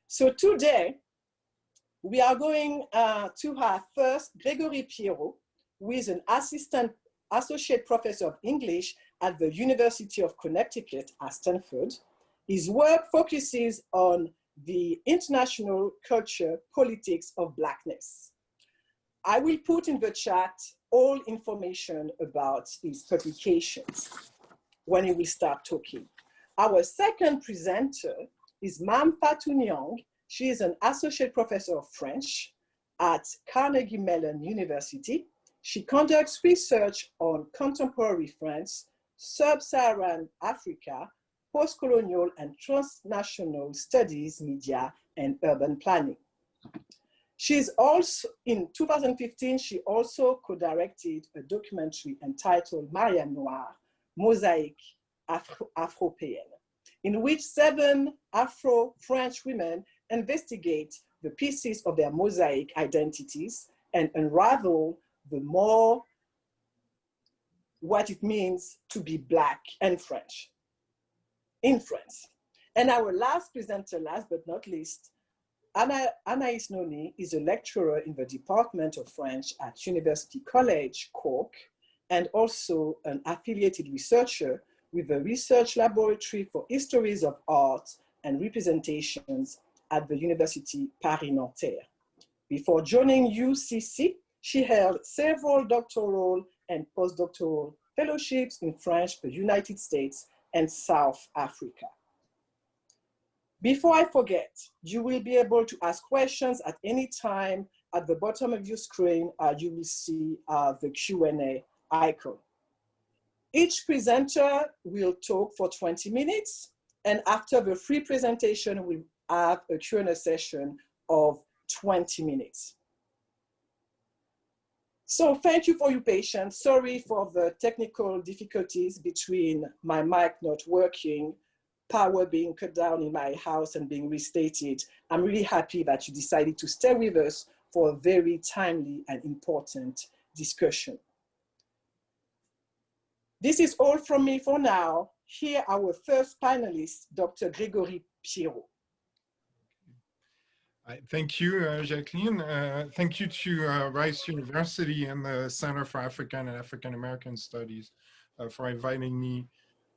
So today, we are going to have first Grégory Pierrot, who is an associate professor of English at the University of Connecticut at Stamford. His work focuses on the international culture, politics of Blackness. I will put in the chat all information about his publications when he will start talking. Our second presenter is Mame-Fatou Niang. She is an associate professor of French at Carnegie Mellon University. She conducts research on contemporary France, sub-Saharan Africa, post-colonial and transnational studies, media, and urban planning. She's also, in 2015, she also co-directed a documentary entitled Mariam Noire, Mosaic Afro-Péenne, in which 7 Afro-French women investigate the pieces of their mosaic identities and unravel the more what it means to be Black and French in France. And our last presenter, last but not least, Anaïs Nony is a lecturer in the Department of French at University College, Cork, and also an affiliated researcher with the Research Laboratory for Histories of Art and Representations at the University Paris-Nanterre. Before joining UCC, she held several doctoral and postdoctoral fellowships in French, the United States, and South Africa. Before I forget, you will be able to ask questions at any time. At the bottom of your screen, you will see the Q&A icon. Each presenter will talk for 20 minutes, and after the free presentation, we'll have a Q&A session of 20 minutes. So thank you for your patience. Sorry for the technical difficulties between my mic not working, power being cut down in my house and being restated. I'm really happy that you decided to stay with us for a very timely and important discussion. This is all from me for now. Here, our first panelist, Dr. Grégory Pierrot. Thank you, Jacqueline. Thank you to Rice University and the Center for African and African American Studies for inviting me.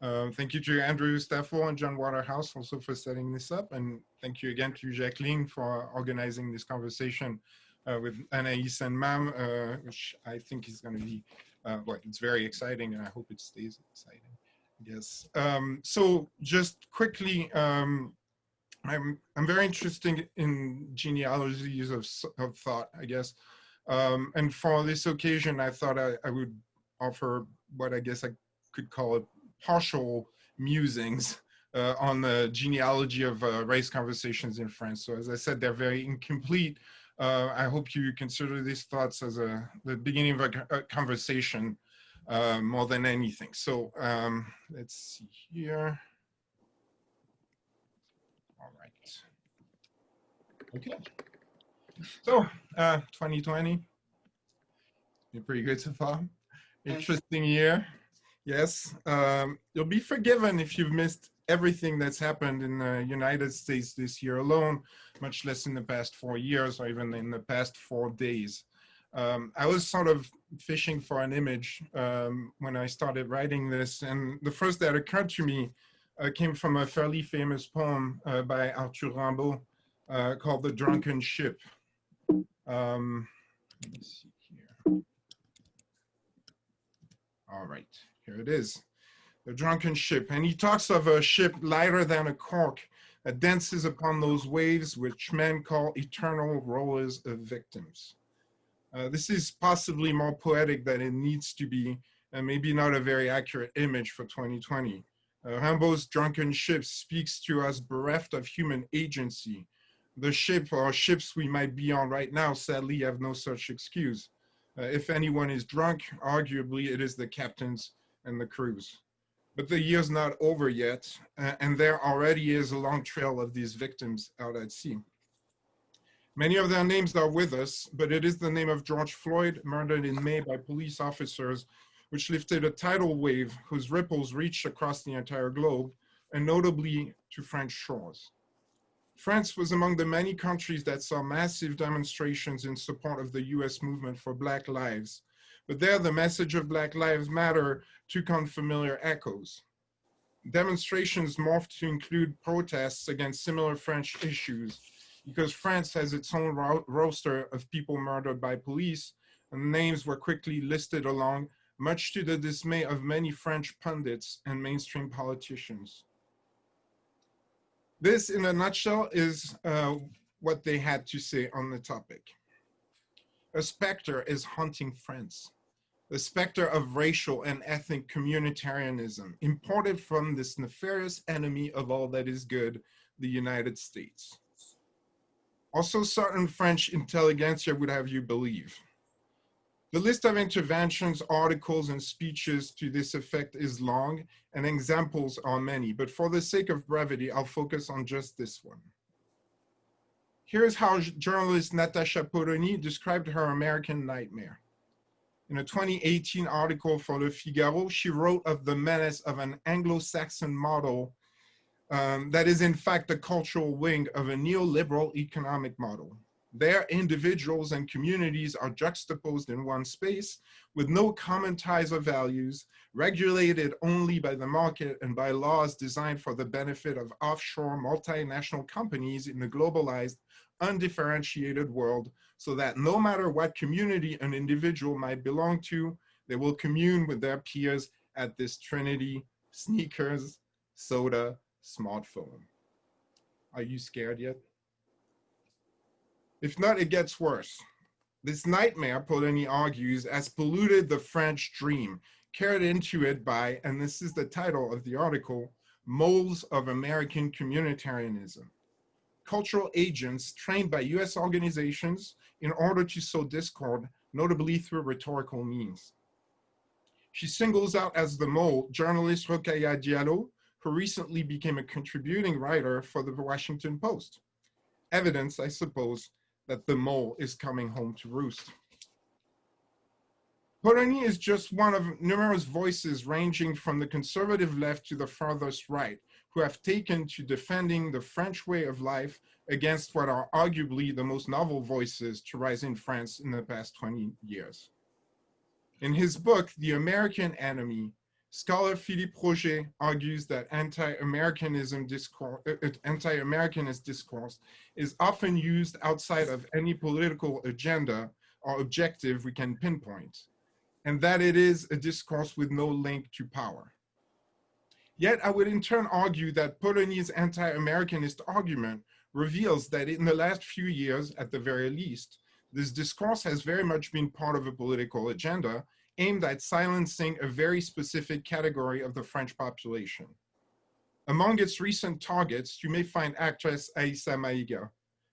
Thank you to Andrew Staffel and John Waterhouse also for setting this up. And thank you again to Jacqueline for organizing this conversation with Anaïs and Mam, which I think is going to be, well, it's very exciting and I hope it stays exciting, yes. So just quickly, I'm very interested in genealogies of thought, I guess. And for this occasion, I thought I would offer what I guess I could call it partial musings on the genealogy of race conversations in France. So as I said, they're very incomplete. I hope you consider these thoughts as the beginning of a conversation more than anything. So let's see here. All right. Okay. So 2020, been pretty good so far. Interesting year. Yes. You'll be forgiven if you've missed everything that's happened in the United States this year alone, much less in the past 4 years or even in the past 4 days. I was sort of fishing for an image when I started writing this, and the first that occurred to me came from a fairly famous poem by Arthur Rimbaud called The Drunken Ship. Let me see here. All right, here it is. The Drunken Ship. And he talks of a ship lighter than a cork that dances upon those waves which men call eternal rollers of victims. This is possibly more poetic than it needs to be, and maybe not a very accurate image for 2020. Rimbaud's Drunken Ship speaks to us bereft of human agency. The ship or ships we might be on right now sadly have no such excuse. If anyone is drunk, arguably it is the captains and the crews. But the year's not over yet, and there already is a long trail of these victims out at sea. Many of their names are with us, but it is the name of George Floyd, murdered in May by police officers, which lifted a tidal wave whose ripples reached across the entire globe, and notably to French shores. France was among the many countries that saw massive demonstrations in support of the US movement for Black lives. But there, the message of Black Lives Matter took on familiar echoes. Demonstrations morphed to include protests against similar French issues because France has its own roster of people murdered by police, and names were quickly listed along, much to the dismay of many French pundits and mainstream politicians. This, in a nutshell, is what they had to say on the topic. A specter is haunting France. The specter of racial and ethnic communitarianism imported from this nefarious enemy of all that is good, the United States. Also, certain French intelligentsia would have you believe. The list of interventions, articles, and speeches to this effect is long, and examples are many, but for the sake of brevity, I'll focus on just this one. Here's how journalist Natasha Polony described her American nightmare. In a 2018 article for Le Figaro, she wrote of the menace of an Anglo-Saxon model that is in fact the cultural wing of a neoliberal economic model. There, individuals and communities are juxtaposed in one space with no common ties or values, regulated only by the market and by laws designed for the benefit of offshore multinational companies in a globalized, undifferentiated world, so that no matter what community an individual might belong to, they will commune with their peers at this trinity: sneakers, soda, smartphone. Are you scared yet? If not, it gets worse. This nightmare, Polony argues, has polluted the French dream, carried into it by, and this is the title of the article, moles of American communitarianism. Cultural agents trained by US organizations in order to sow discord, notably through rhetorical means. She singles out as the mole journalist Rokhaya Diallo, who recently became a contributing writer for the Washington Post. Evidence, I suppose, that the mole is coming home to roost. Polony is just one of numerous voices ranging from the conservative left to the farthest right, who have taken to defending the French way of life against what are arguably the most novel voices to rise in France in the past 20 years. In his book, The American Enemy, scholar Philippe Roger argues that anti-Americanist discourse is often used outside of any political agenda or objective we can pinpoint, and that it is a discourse with no link to power. Yet I would in turn argue that Polony's anti-Americanist argument reveals that in the last few years, at the very least, this discourse has very much been part of a political agenda aimed at silencing a very specific category of the French population. Among its recent targets, you may find actress Aïssa Maïga,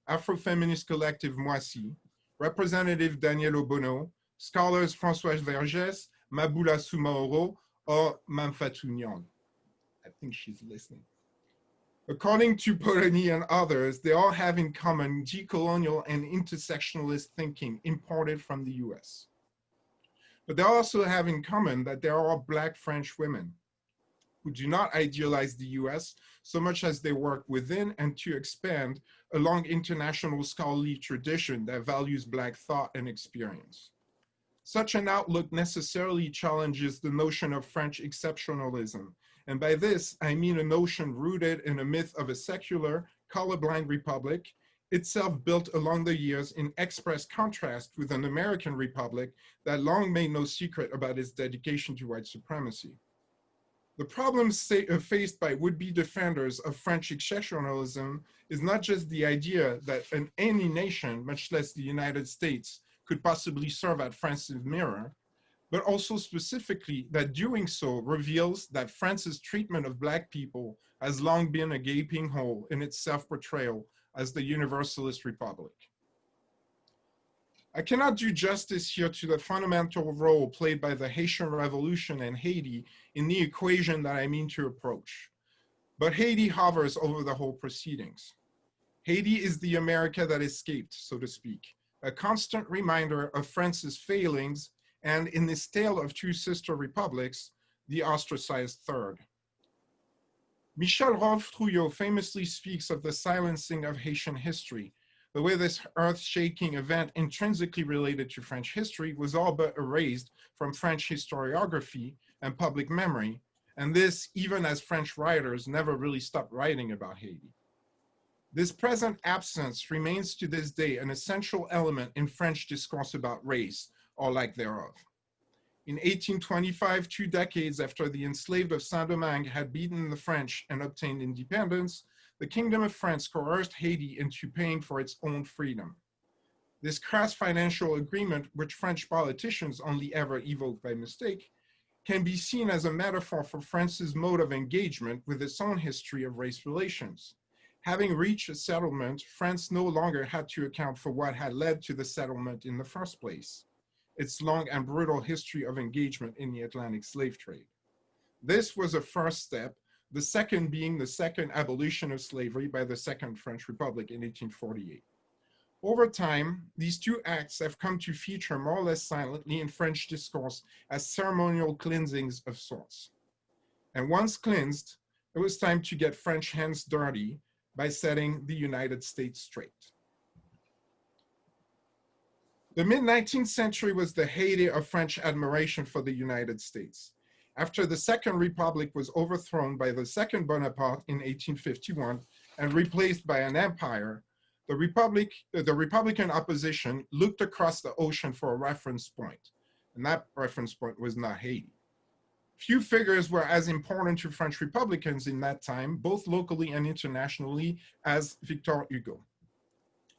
Afrofeminist collective Moissy, Representative Daniel Obono, scholars François Vergès, Maboula Soumaoro, or Mame-Fatou Niang. I think she's listening. According to Polony and others, they all have in common decolonial and intersectionalist thinking imported from the US. But they also have in common that they are all Black French women who do not idealize the US so much as they work within and to expand a long international scholarly tradition that values Black thought and experience. Such an outlook necessarily challenges the notion of French exceptionalism. And by this, I mean a notion rooted in a myth of a secular, colorblind republic, itself built along the years in express contrast with an American republic that long made no secret about its dedication to white supremacy. The problems faced by would-be defenders of French exceptionalism is not just the idea that any nation, much less the United States, could possibly serve as France's mirror, but also specifically that doing so reveals that France's treatment of Black people has long been a gaping hole in its self-portrayal as the Universalist Republic. I cannot do justice here to the fundamental role played by the Haitian Revolution and Haiti in the equation that I mean to approach. But Haiti hovers over the whole proceedings. Haiti is the America that escaped, so to speak, a constant reminder of France's failings, and in this tale of two sister republics, the ostracized third. Michel Rolf-Trouillot famously speaks of the silencing of Haitian history, the way this earth-shaking event intrinsically related to French history was all but erased from French historiography and public memory, and this even as French writers never really stopped writing about Haiti. This present absence remains to this day an essential element in French discourse about race, or lack thereof. In 1825, 2 decades after the enslaved of Saint-Domingue had beaten the French and obtained independence, the Kingdom of France coerced Haiti into paying for its own freedom. This crass financial agreement, which French politicians only ever evoked by mistake, can be seen as a metaphor for France's mode of engagement with its own history of race relations. Having reached a settlement, France no longer had to account for what had led to the settlement in the first place, its long and brutal history of engagement in the Atlantic slave trade. This was a first step, the second being the second abolition of slavery by the Second French Republic in 1848. Over time, these two acts have come to feature more or less silently in French discourse as ceremonial cleansings of sorts. And once cleansed, it was time to get French hands dirty by setting the United States straight. The mid-19th century was the heyday of French admiration for the United States. After the Second Republic was overthrown by the Second Bonaparte in 1851 and replaced by an empire, the Republican opposition looked across the ocean for a reference point, and that reference point was not Haiti. Few figures were as important to French Republicans in that time, both locally and internationally, as Victor Hugo.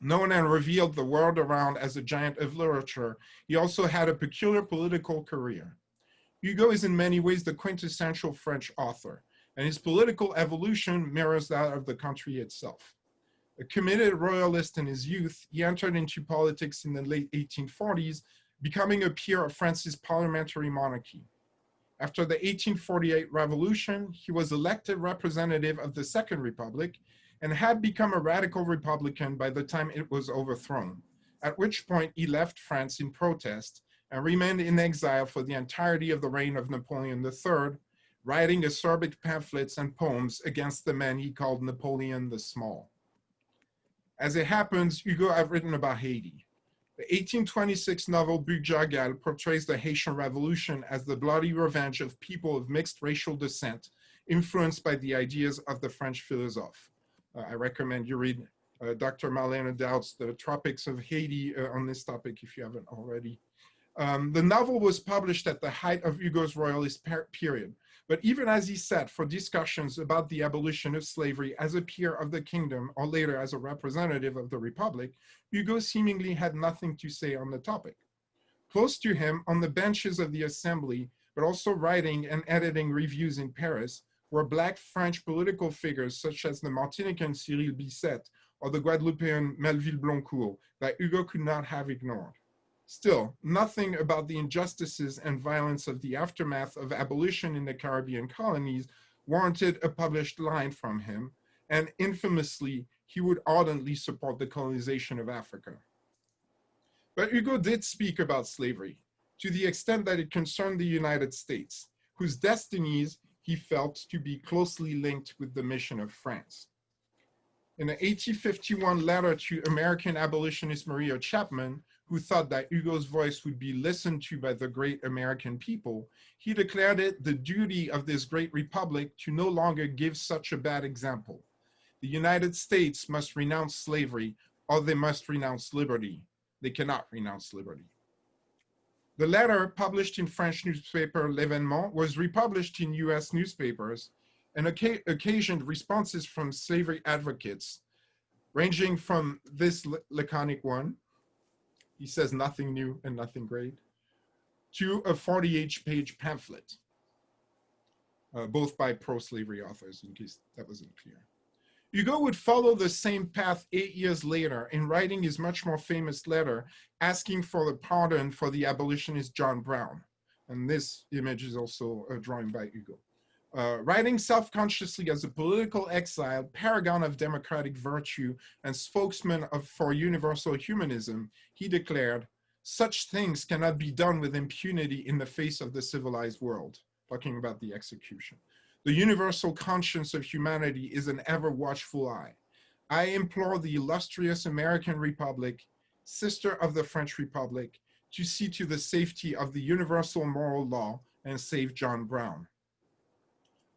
Known and revealed the world around as a giant of literature, he also had a peculiar political career. Hugo is in many ways the quintessential French author, and his political evolution mirrors that of the country itself. A committed royalist in his youth, he entered into politics in the late 1840s, becoming a peer of France's parliamentary monarchy. After the 1848 revolution, he was elected representative of the Second Republic and had become a radical Republican by the time it was overthrown, at which point he left France in protest and remained in exile for the entirety of the reign of Napoleon III, writing acerbic pamphlets and poems against the man he called Napoleon the Small. As it happens, Hugo had written about Haiti. The 1826 novel Bug-Jargal portrays the Haitian Revolution as the bloody revenge of people of mixed racial descent, influenced by the ideas of the French philosophe. I recommend you read Dr. Marlene Dowd's The Tropics of Haiti on this topic if you haven't already. The novel was published at the height of Hugo's royalist period, but even as he sat for discussions about the abolition of slavery as a peer of the kingdom or later as a representative of the Republic, Hugo seemingly had nothing to say on the topic. Close to him, on the benches of the assembly, but also writing and editing reviews in Paris, were Black French political figures such as the Martinican Cyril Bisset or the Guadeloupean Melville Blancourt that Hugo could not have ignored. Still, nothing about the injustices and violence of the aftermath of abolition in the Caribbean colonies warranted a published line from him, and infamously, he would ardently support the colonization of Africa. But Hugo did speak about slavery, to the extent that it concerned the United States, whose destinies he felt to be closely linked with the mission of France. In an 1851 letter to American abolitionist Maria Chapman, who thought that Hugo's voice would be listened to by the great American people, he declared it the duty of this great republic to no longer give such a bad example. The United States must renounce slavery, or they must renounce liberty. They cannot renounce liberty. The letter, published in French newspaper L'Événement, was republished in US newspapers and occasioned responses from slavery advocates, ranging from this laconic one, he says nothing new and nothing great, to a 48-page pamphlet, both by pro-slavery authors, in case that wasn't clear. Hugo would follow the same path 8 years later in writing his much more famous letter asking for the pardon for the abolitionist John Brown. And this image is also a drawing by Hugo. Writing self-consciously as a political exile, paragon of democratic virtue, and spokesman for universal humanism, he declared, "Such things cannot be done with impunity in the face of the civilized world," talking about the execution. The universal conscience of humanity is an ever watchful eye. I implore the illustrious American Republic, sister of the French Republic, to see to the safety of the universal moral law and save John Brown.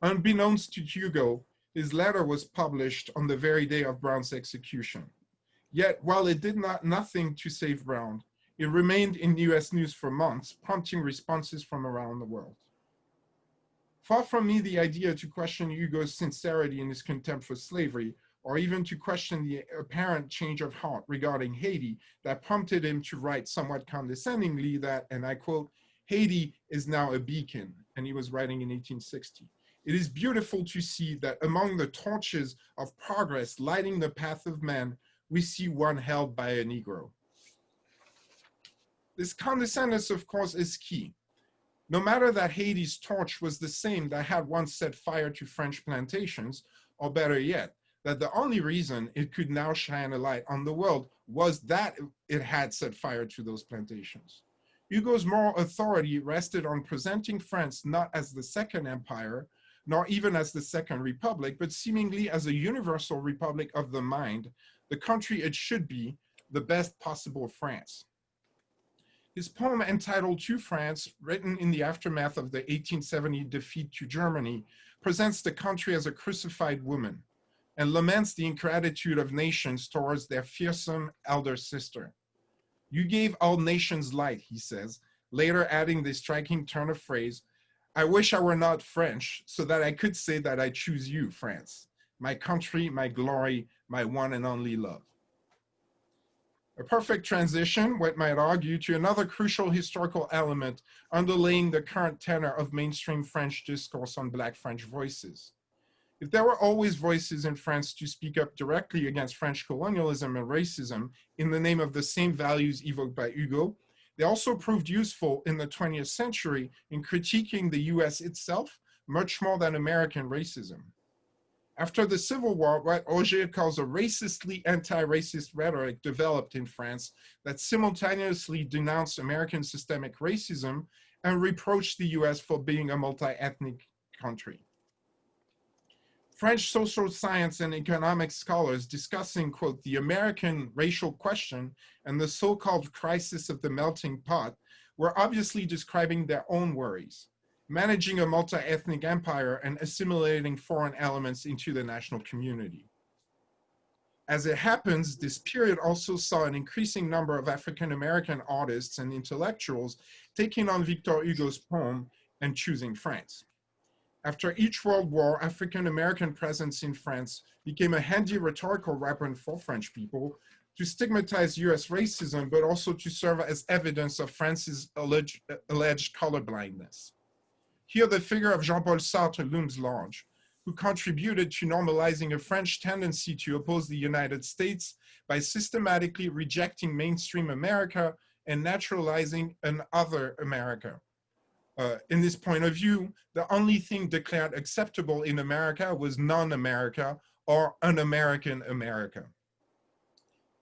Unbeknownst to Hugo, his letter was published on the very day of Brown's execution. Yet, while it did nothing to save Brown, it remained in US news for months, prompting responses from around the world. Far from me the idea to question Hugo's sincerity in his contempt for slavery, or even to question the apparent change of heart regarding Haiti that prompted him to write somewhat condescendingly that, and I quote, "Haiti is now a beacon," and he was writing in 1860. It is beautiful to see that among the torches of progress lighting the path of man, we see one held by a Negro. This condescendence, of course, is key. No matter that Haiti's torch was the same that had once set fire to French plantations, or better yet, that the only reason it could now shine a light on the world was that it had set fire to those plantations. Hugo's moral authority rested on presenting France not as the Second Empire, nor even as the Second Republic, but seemingly as a universal republic of the mind, the country it should be, the best possible France. His poem entitled To France, written in the aftermath of the 1870 defeat to Germany, presents the country as a crucified woman and laments the ingratitude of nations towards their fearsome elder sister. You gave all nations light, he says, later adding the striking turn of phrase, I wish I were not French so that I could say that I choose you, France, my country, my glory, my one and only love. A perfect transition, one might argue, to another crucial historical element underlaying the current tenor of mainstream French discourse on Black French voices. If there were always voices in France to speak up directly against French colonialism and racism in the name of the same values evoked by Hugo, they also proved useful in the 20th century in critiquing the US itself much more than American racism. After the Civil War, what Auger calls a racistly anti-racist rhetoric developed in France that simultaneously denounced American systemic racism and reproached the US for being a multi-ethnic country. French social science and economic scholars discussing, quote, the American racial question and the so-called crisis of the melting pot were obviously describing their own worries, managing a multi-ethnic empire and assimilating foreign elements into the national community. As it happens, this period also saw an increasing number of African-American artists and intellectuals taking on Victor Hugo's poem and choosing France. After each World War, African-American presence in France became a handy rhetorical weapon for French people to stigmatize US racism, but also to serve as evidence of France's alleged colorblindness. Here, the figure of Jean-Paul Sartre looms large, who contributed to normalizing a French tendency to oppose the United States by systematically rejecting mainstream America and naturalizing an other America. In this point of view, the only thing declared acceptable in America was non-America or un-American America.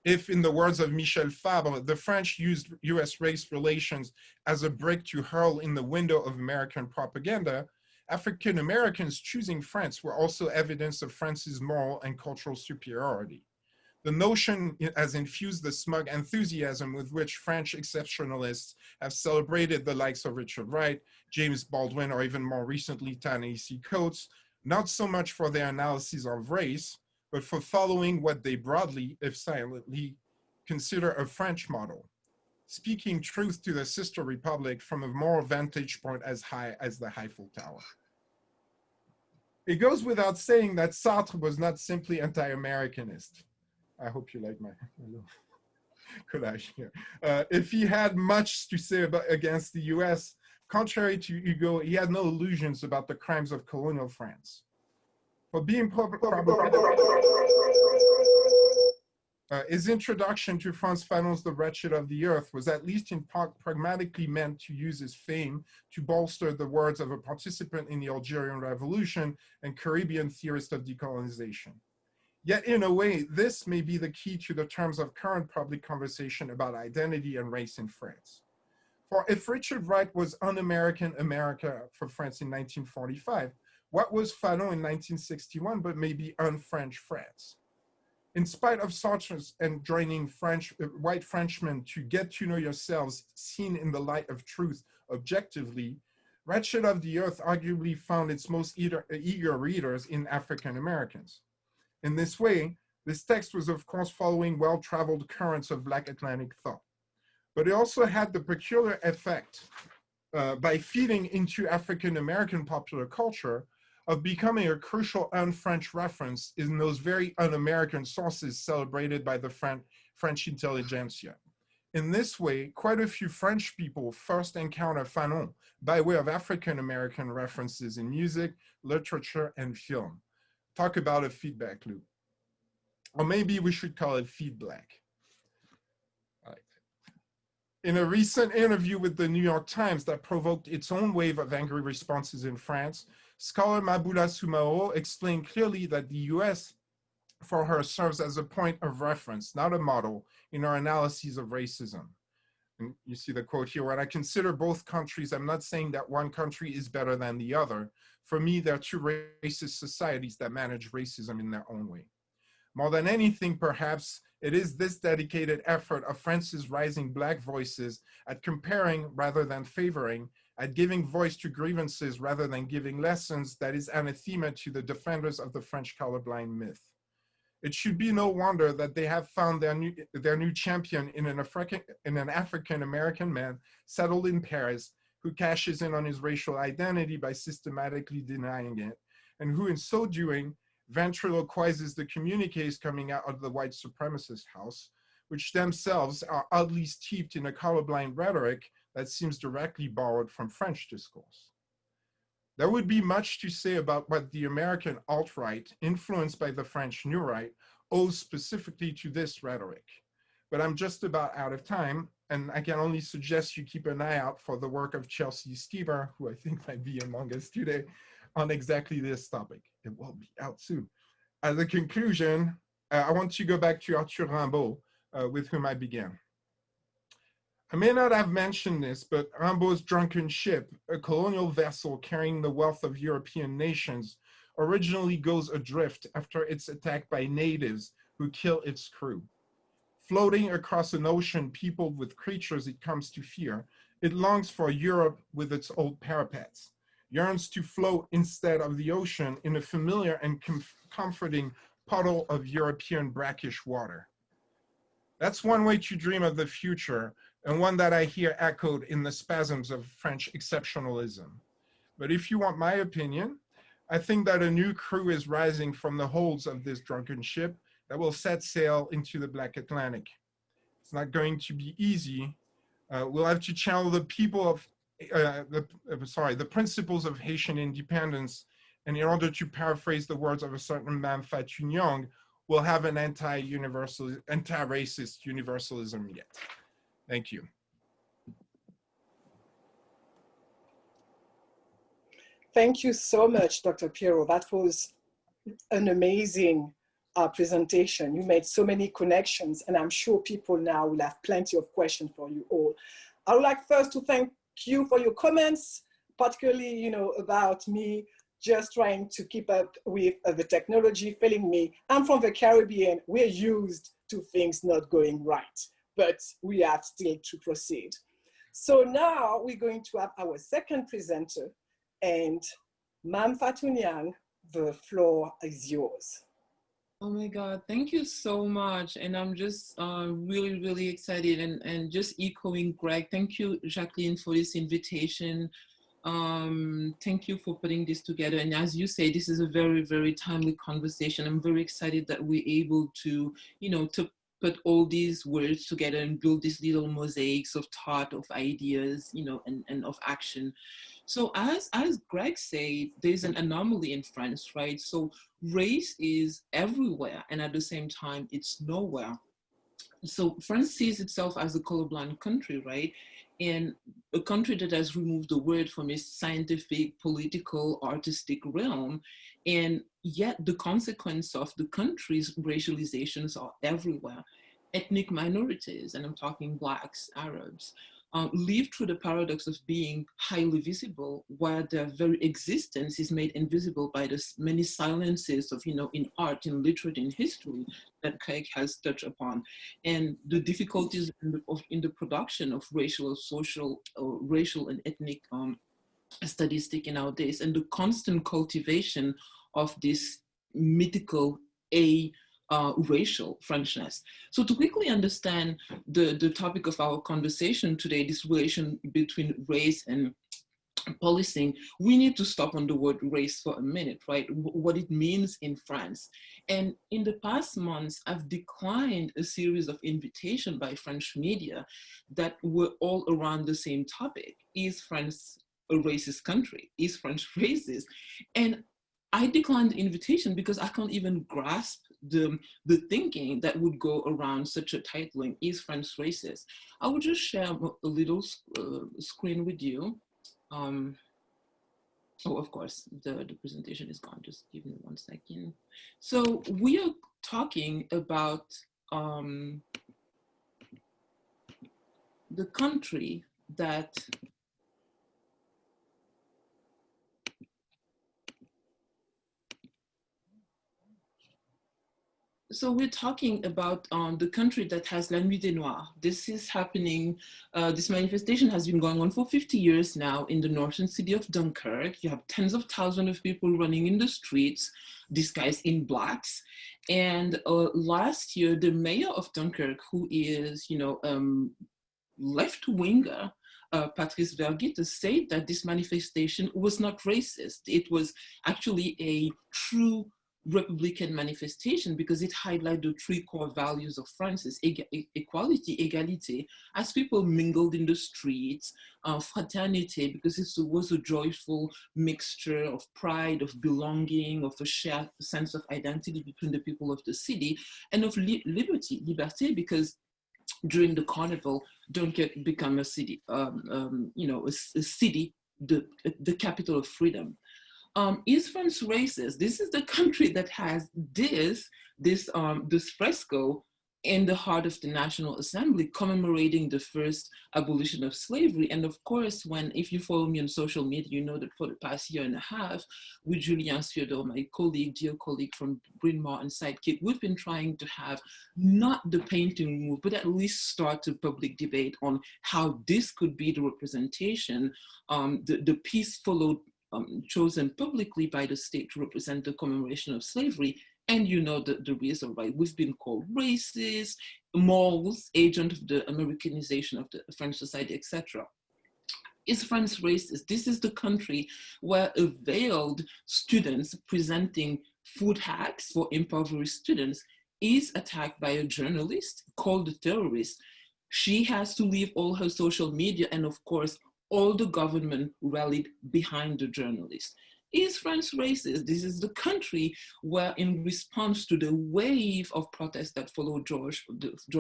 If, in the words of Michel Fabre, the French used US race relations as a brick to hurl in the window of American propaganda, African Americans choosing France were also evidence of France's moral and cultural superiority. The notion has infused the smug enthusiasm with which French exceptionalists have celebrated the likes of Richard Wright, James Baldwin, or even more recently, Ta-Nehisi Coates, not so much for their analysis of race, but for following what they broadly, if silently, consider a French model, speaking truth to the sister republic from a moral vantage point as high as the Eiffel Tower. It goes without saying that Sartre was not simply anti-Americanist. I hope you like my little collage here. If he had much to say against the US, contrary to Hugo, he had no illusions about the crimes of colonial France. For being his introduction to Franz Fanon's The Wretched of the Earth was at least in part pragmatically meant to use his fame to bolster the words of a participant in the Algerian Revolution and Caribbean theorist of decolonization. Yet in a way, this may be the key to the terms of current public conversation about identity and race in France. For if Richard Wright was un-American America for France in 1945, what was Fanon in 1961, but maybe un-French France? In spite of Sartre's and joining white Frenchmen to get to know yourselves seen in the light of truth objectively, Wretched of the Earth arguably found its most eager readers in African Americans. In this way, this text was of course following well-traveled currents of Black Atlantic thought. But it also had the peculiar effect by feeding into African American popular culture of becoming a crucial un-French reference in those very un-American sources celebrated by the French intelligentsia. In this way, quite a few French people first encounter Fanon by way of African American references in music, literature, and film. Talk about a feedback loop. Or maybe we should call it feedback. In a recent interview with the New York Times that provoked its own wave of angry responses in France, scholar Maboula Soumaoro explained clearly that the US, for her, serves as a point of reference, not a model, in our analyses of racism. And you see the quote here, when I consider both countries, I'm not saying that one country is better than the other. For me, there are two racist societies that manage racism in their own way. More than anything, perhaps, it is this dedicated effort of France's rising Black voices at comparing rather than favoring, at giving voice to grievances rather than giving lessons that is anathema to the defenders of the French colorblind myth. It should be no wonder that they have found their new champion in an African-American man settled in Paris who cashes in on his racial identity by systematically denying it, and who in so doing ventriloquizes the communiques coming out of the white supremacist house, which themselves are oddly steeped in a colorblind rhetoric that seems directly borrowed from French discourse. There would be much to say about what the American alt-right, influenced by the French New Right, owes specifically to this rhetoric. But I'm just about out of time, and I can only suggest you keep an eye out for the work of Chelsea Stever, who I think might be among us today, on exactly this topic. It will be out soon. As a conclusion, I want to go back to Arthur Rimbaud, with whom I began. I may not have mentioned this, but Rimbaud's Drunken Ship, a colonial vessel carrying the wealth of European nations, originally goes adrift after it's attacked by natives who kill its crew. Floating across an ocean peopled with creatures it comes to fear, it longs for Europe with its old parapets, yearns to float instead of the ocean in a familiar and comforting puddle of European brackish water. That's one way to dream of the future, and one that I hear echoed in the spasms of French exceptionalism. But if you want my opinion, I think that a new crew is rising from the holds of this drunken ship that will set sail into the Black Atlantic. It's not going to be easy. We'll have to channel the people of, the principles of Haitian independence, and in order to paraphrase the words of a certain Mame-Fatou Niang, we'll have an anti-racist universalism yet. Thank you. Thank you so much, Dr. Pierrot. That was an amazing presentation. You made so many connections, and I'm sure people now will have plenty of questions for you all. I would like first to thank you for your comments, particularly, about me just trying to keep up with the technology, failing me. I'm from the Caribbean. We're used to things not going right, but we have still to proceed. So now we're going to have our second presenter, and Mame-Fatou Niang, the floor is yours. Oh my God, thank you so much. And I'm just really, really excited and just echoing Greg. Thank you, Jacqueline, for this invitation. Thank you for putting this together. And as you say, this is a very, very timely conversation. I'm very excited that we're able to, to put all these words together and build these little mosaics of thought, of ideas, and of action. So as Greg said, there's an anomaly in France, right? So race is everywhere, and at the same time, it's nowhere. So France sees itself as a colorblind country, right? And a country that has removed the word from its scientific, political, artistic realm. And yet the consequence of the country's racializations are everywhere. Ethnic minorities, and I'm talking Blacks, Arabs, live through the paradox of being highly visible, while their very existence is made invisible by the many silences of, in art, in literature, in history that Craig has touched upon, and the difficulties in the production of racial, social, or racial and ethnic statistic in our days, and the constant cultivation of this mythical racial Frenchness. So to quickly understand the topic of our conversation today, this relation between race and policing, we need to stop on the word race for a minute, right? What it means in France. And in the past months, I've declined a series of invitations by French media that were all around the same topic. Is France a racist country? Is France racist? And I declined the invitation because I can't even grasp the thinking that would go around such a titling, is France racist? I will just share a little screen with you. Oh, of course, the presentation is gone. Just give me 1 second. So we are talking about the country that so we're talking about the country that has La Nuit des Noirs. This is happening, this manifestation has been going on for 50 years now in the northern city of Dunkirk. You have tens of thousands of people running in the streets, disguised in blacks. And last year, the mayor of Dunkirk, who is, left-winger, Patrice Vergette, said that this manifestation was not racist. It was actually a true Republican manifestation because it highlighted the three core values of France's equality, égalité, as people mingled in the streets, fraternité, because it was a joyful mixture of pride, of belonging, of a shared sense of identity between the people of the city, and of liberté, because during the carnival, Dunkirk became a city, a city, the capital of freedom. Is France racist? This is the country that has this fresco in the heart of the National Assembly commemorating the first abolition of slavery. And of course, if you follow me on social media, you know that for the past year and a half, with Julien Theodore, my dear colleague from Bryn Mawr and Sidekick, we've been trying to have not the painting move, but at least start a public debate on how this could be the representation. The piece followed chosen publicly by the state to represent the commemoration of slavery. And you know the reason why we've been called racist, moles, agent of the Americanization of the French society, etc. Is France racist? This is the country where a veiled student presenting food hacks for impoverished students is attacked by a journalist called a terrorist. She has to leave all her social media, and of course, all the government rallied behind the journalist. Is France racist? This is the country where, in response to the wave of protests that followed George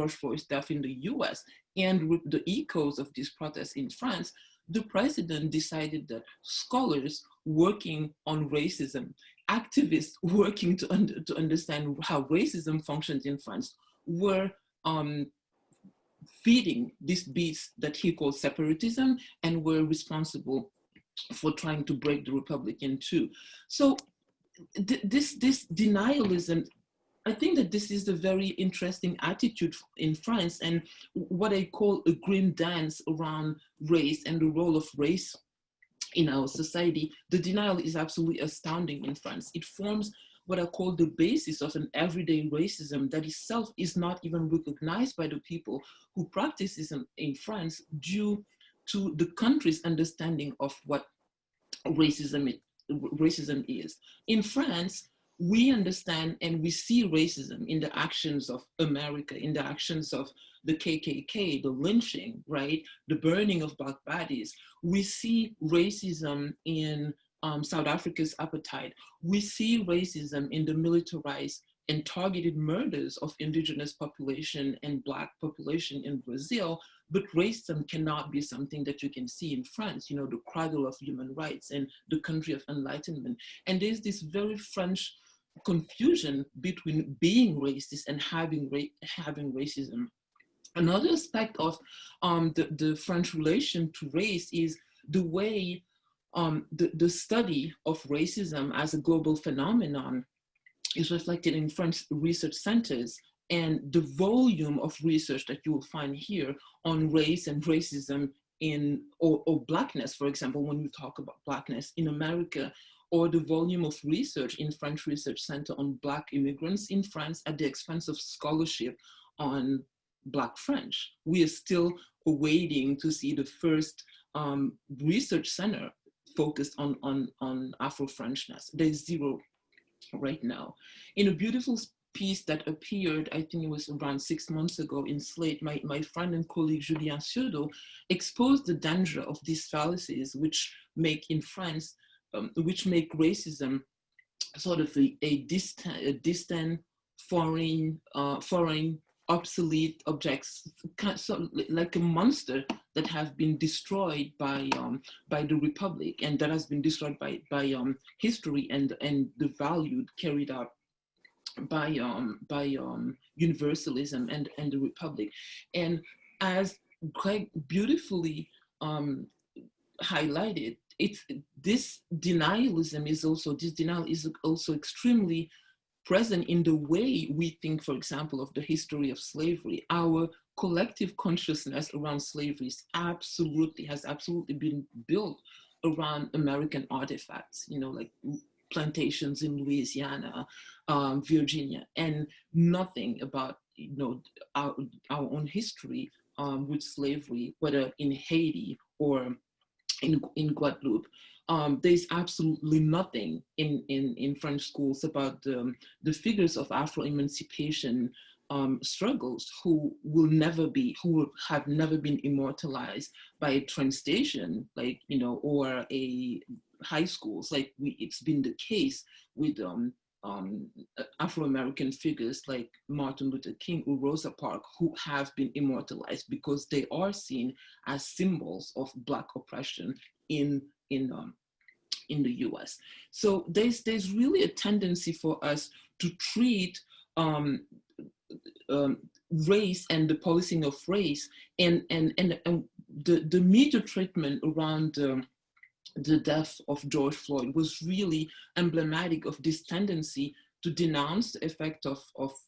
Floyd's death in the US, and with the echoes of these protests in France, the president decided that scholars working on racism, activists working to understand how racism functions in France, were feeding this beast that he called separatism, and were responsible for trying to break the Republic in two. So this denialism, I think that this is a very interesting attitude in France, and what I call a grim dance around race and the role of race in our society. The denial is absolutely astounding in France. It forms what I call the basis of an everyday racism that itself is not even recognized by the people who practice it in France due to the country's understanding of what racism is. In France, we understand and we see racism in the actions of America, in the actions of the KKK, the lynching, right? The burning of black bodies. We see racism in South Africa's apartheid. We see racism in the militarized and targeted murders of indigenous population and black population in Brazil, but racism cannot be something that you can see in France, you know, the cradle of human rights and the country of enlightenment. And there's this very French confusion between being racist and having racism. Another aspect of the French relation to race is the way the study of racism as a global phenomenon is reflected in French research centers, and the volume of research that you will find here on race and racism or blackness, for example, when we talk about blackness in America, or the volume of research in French Research Center on Black immigrants in France at the expense of scholarship on Black French. We are still awaiting to see the first research center focused on Afro-Frenchness. There's zero right now. In a beautiful piece that appeared, I think it was around 6 months ago in Slate, my friend and colleague Julien Ciodo exposed the danger of these fallacies, which make in France, which make racism sort of a distant foreign, obsolete objects, sort of like a monster that have been destroyed by the Republic, and that has been destroyed by history and the value carried out by universalism and the Republic. And as Greg beautifully highlighted, this denial is also extremely present in the way we think, for example, of the history of slavery. Our collective consciousness around slavery has absolutely been built around American artifacts, you know, like plantations in Louisiana, Virginia, and nothing about, you know, our own history with slavery, whether in Haiti or in Guadeloupe. There's absolutely nothing in French schools about the figures of Afro-emancipation struggles who have never been immortalized by a train station, like, you know, or a high schools, like it's been the case with Afro-American figures like Martin Luther King or Rosa Parks, who have been immortalized because they are seen as symbols of Black oppression in the US. So there's really a tendency for us to treat race and the policing of race and the media treatment around the death of George Floyd was really emblematic of this tendency to denounce the effect of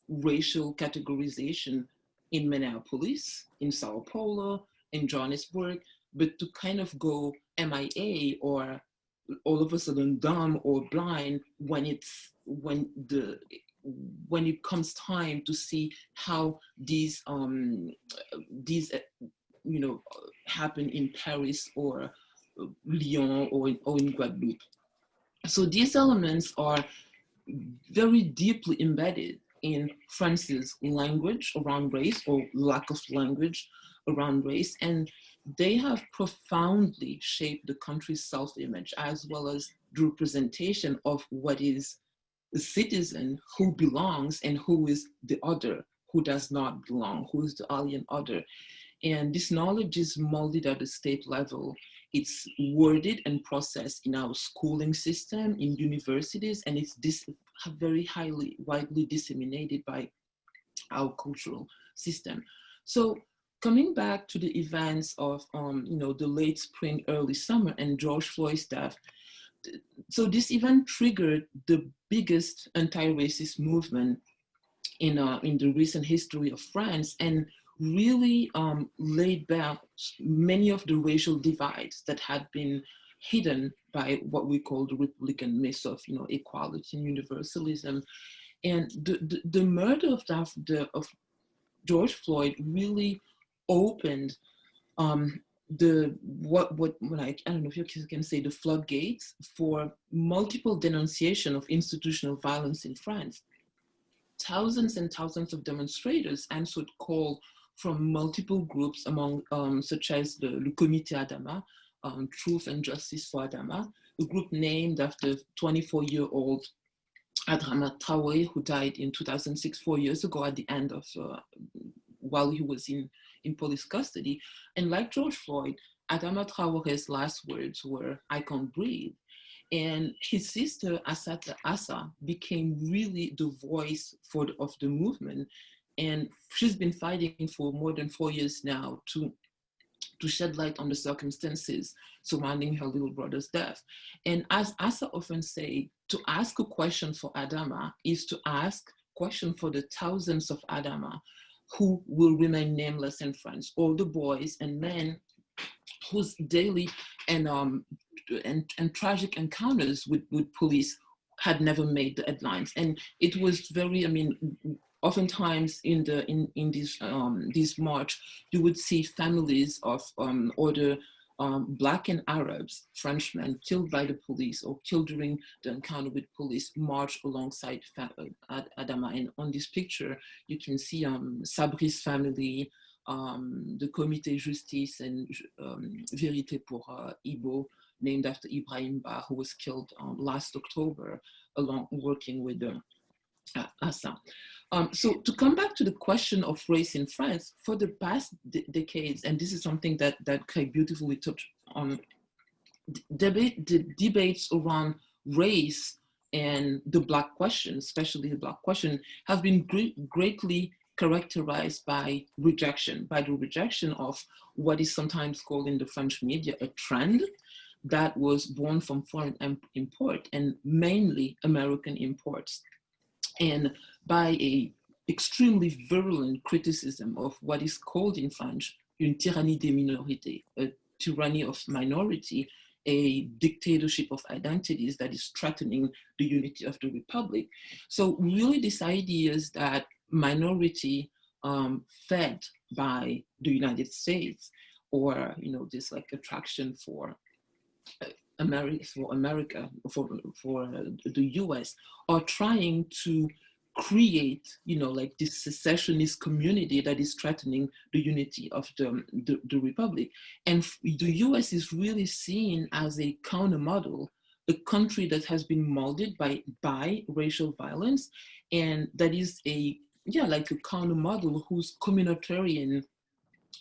racial categorization in Minneapolis, in Sao Paulo, in Johannesburg, but to kind of go MIA or all of a sudden dumb or blind when it comes time to see how these you know, happen in Paris or Lyon or in Guadeloupe. So these elements are very deeply embedded in France's language around race, or lack of language around race, and they have profoundly shaped the country's self-image, as well as the representation of what is the citizen who belongs and who is the other, who does not belong, who is the alien other. And this knowledge is molded at the state level. It's worded and processed in our schooling system, in universities, and it's very widely disseminated by our cultural system. So coming back to the events of you know, the late spring, early summer, and George Floyd's death, so this event triggered the biggest anti-racist movement in the recent history of France, and really laid bare many of the racial divides that had been hidden by what we call the Republican myth of, you know, equality and universalism. And the murder of George Floyd really opened I don't know if you can say, the floodgates for multiple denunciation of institutional violence in France. Thousands and thousands of demonstrators answered call from multiple groups, among such as the Le Comité Adama, Truth and Justice for Adama, a group named after 24-year-old Adama Traoré, who died in 2006, 4 years ago, at the end of, while he was in police custody. And like George Floyd, Adama Traoré's last words were, "I can't breathe." And his sister, Assata Assa, became really the voice of the movement. And she's been fighting for more than 4 years now to shed light on the circumstances surrounding her little brother's death. And as Asa often say, to ask a question for Adama is to ask a question for the thousands of Adama who will remain nameless in France, all the boys and men whose daily and tragic encounters with police had never made the headlines. And it was very, I mean, oftentimes in this march, you would see families of other Black and Arabs, Frenchmen, killed by the police or killed during the encounter with police, march alongside Adama. And on this picture, you can see Sabri's family, the Comité Justice and Vérité pour Ibo, named after Ibrahim Ba, who was killed last October, along working with Assa. So to come back to the question of race in France, for the past decades, and this is something that Craig beautifully touched on, the debates around race and the Black question, especially the Black question, have been greatly characterized by the rejection of what is sometimes called in the French media a trend that was born from foreign import and mainly American imports, and by a extremely virulent criticism of what is called in French une tyrannie des minorités, a tyranny of minority, a dictatorship of identities that is threatening the unity of the Republic. So really these ideas that minority fed by the United States, or this like attraction for America, for the US, are trying to create, like this secessionist community that is threatening the unity of the Republic. And the US is really seen as a counter model, a country that has been molded by racial violence, and that is like a counter model whose communitarian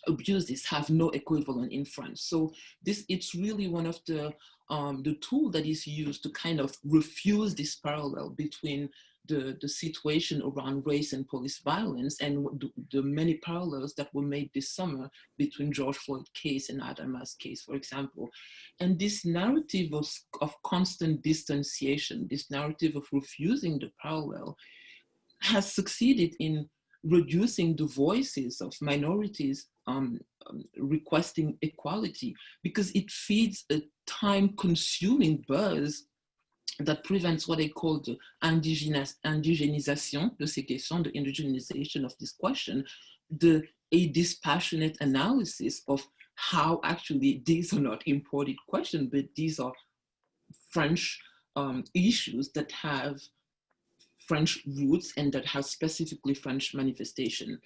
abuses have no equivalent in France. So it's really one of the tool that is used to kind of refuse this parallel between the situation around race and police violence and the many parallels that were made this summer between George Floyd's case and Adama's case, for example. And this narrative of constant distanciation, this narrative of refusing the parallel, has succeeded in reducing the voices of minorities requesting equality, because it feeds a time-consuming buzz that prevents what they call the indigénisation de ces questions, the indigenization of this question, a dispassionate analysis of how actually these are not imported questions, but these are French issues that have French roots and that have specifically French manifestation.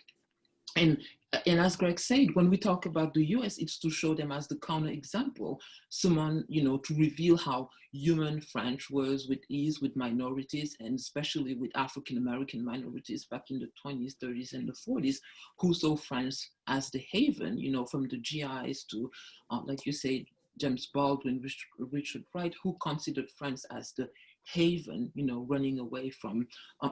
And as Greg said, when we talk about the US, it's to show them as the counterexample, someone, to reveal how human French was with ease with minorities, and especially with African-American minorities back in the 20s, 30s, and the 40s, who saw France as the haven, from the GIs to, like you say, James Baldwin, Richard Wright, who considered France as the haven, running away from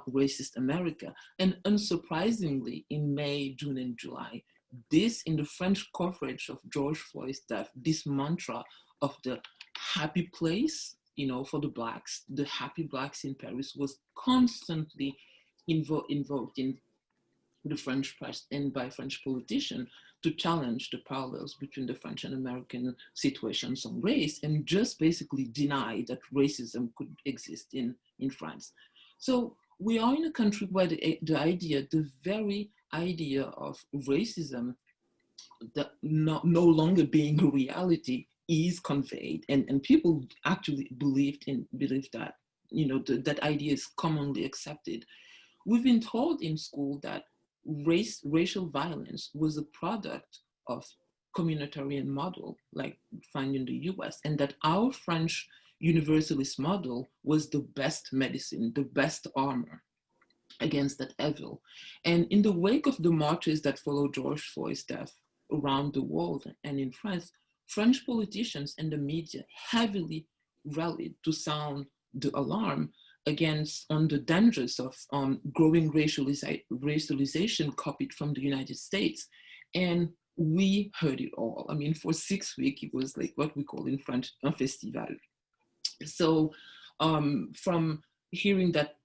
racist America. And unsurprisingly, in May, June, and July, in the French coverage of George Floyd's death, this mantra of the happy place, for the Blacks, the happy Blacks in Paris, was constantly invoked in the French press and by French politicians to challenge the parallels between the French and American situations on race, and just basically deny that racism could exist in France. So we are in a country where the very idea of racism that no longer being a reality is conveyed, and people actually believe that, that idea is commonly accepted. We've been told in school that racial violence was a product of communitarian model, like found in the US, and that our French universalist model was the best medicine, the best armor against that evil. And in the wake of the marches that followed George Floyd's death around the world and in France, French politicians and the media heavily rallied to sound the alarm on the dangers of growing racialization copied from the United States. And we heard it all. I mean, for 6 weeks, it was like what we call in French, un festival. So from hearing that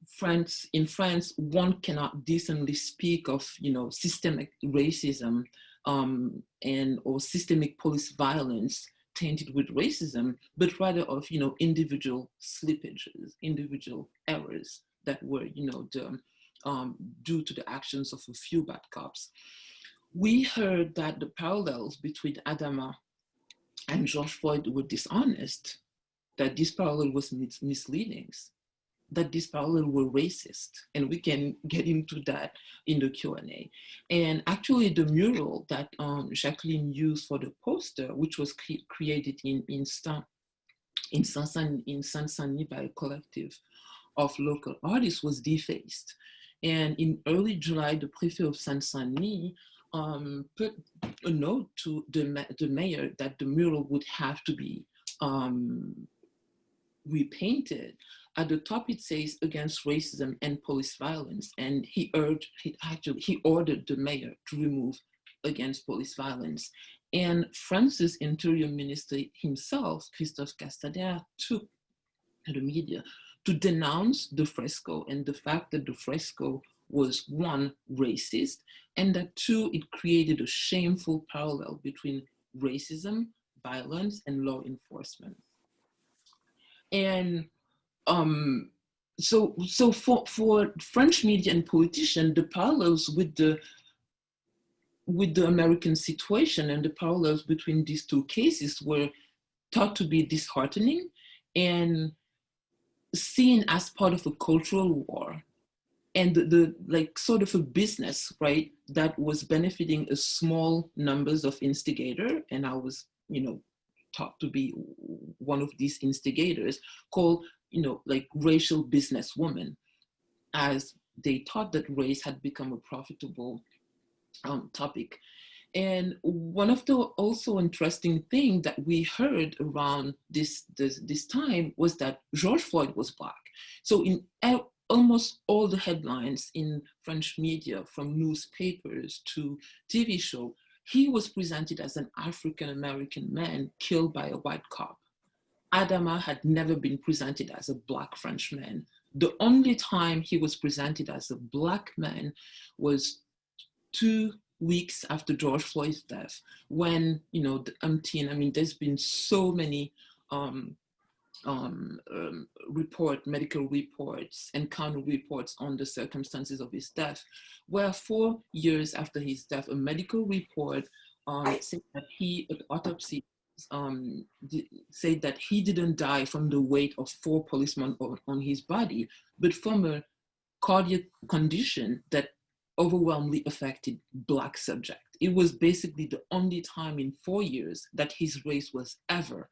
in France, one cannot decently speak of, systemic racism or systemic police violence tainted with racism, but rather of, individual slippages, individual errors that were, due to the actions of a few bad cops. We heard that the parallels between Adama and George Floyd were dishonest, that this parallel was misleading, that this parallel were racist, and we can get into that in the Q&A. And actually the mural that Jacqueline used for the poster, which was created in Saint-Denis by a collective of local artists, was defaced. And in early July, the prefect of Saint-Denis put a note to the mayor that the mural would have to be repainted. At the top, it says against racism and police violence. And he ordered the mayor to remove against police violence. And France's interior minister himself, Christophe Castaner, took to the media to denounce the fresco and the fact that the fresco was, one, racist, and that two, it created a shameful parallel between racism, violence, and law enforcement. And so for French media and politicians, the parallels with the American situation and the parallels between these two cases were thought to be disheartening and seen as part of a cultural war and the like sort of a business, right, that was benefiting a small numbers of instigators. And I was, thought to be one of these instigators, called, like racial businesswoman, as they thought that race had become a profitable topic. And one of the also interesting thing that we heard around this time was that George Floyd was Black. So in almost all the headlines in French media, from newspapers to TV show, he was presented as an African-American man killed by a white cop. Adama had never been presented as a Black Frenchman. The only time he was presented as a Black man was 2 weeks after George Floyd's death, when, there's been so many medical reports and counter reports on the circumstances of his death, where 4 years after his death, a medical report said that autopsy said that he didn't die from the weight of 4 policemen on his body, but from a cardiac condition that overwhelmingly affected Black subject. It was basically the only time in 4 years that his race was ever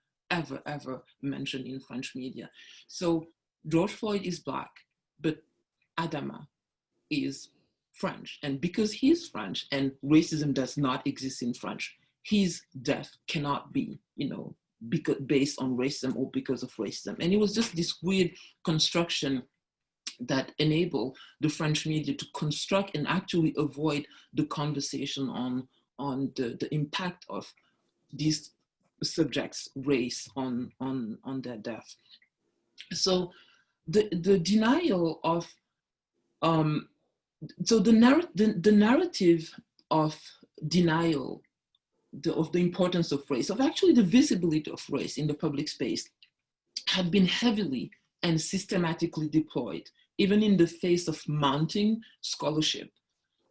mentioned in French media. So George Floyd is Black, but Adama is French. And because he's French and racism does not exist in French, his death cannot be, based on racism or because of racism. And it was just this weird construction that enable the French media to construct and actually avoid the conversation on the impact of these subjects' race on their death. So the denial of, so the narrative of denial of the importance of race, of actually the visibility of race in the public space, had been heavily and systematically deployed, even in the face of mounting scholarship,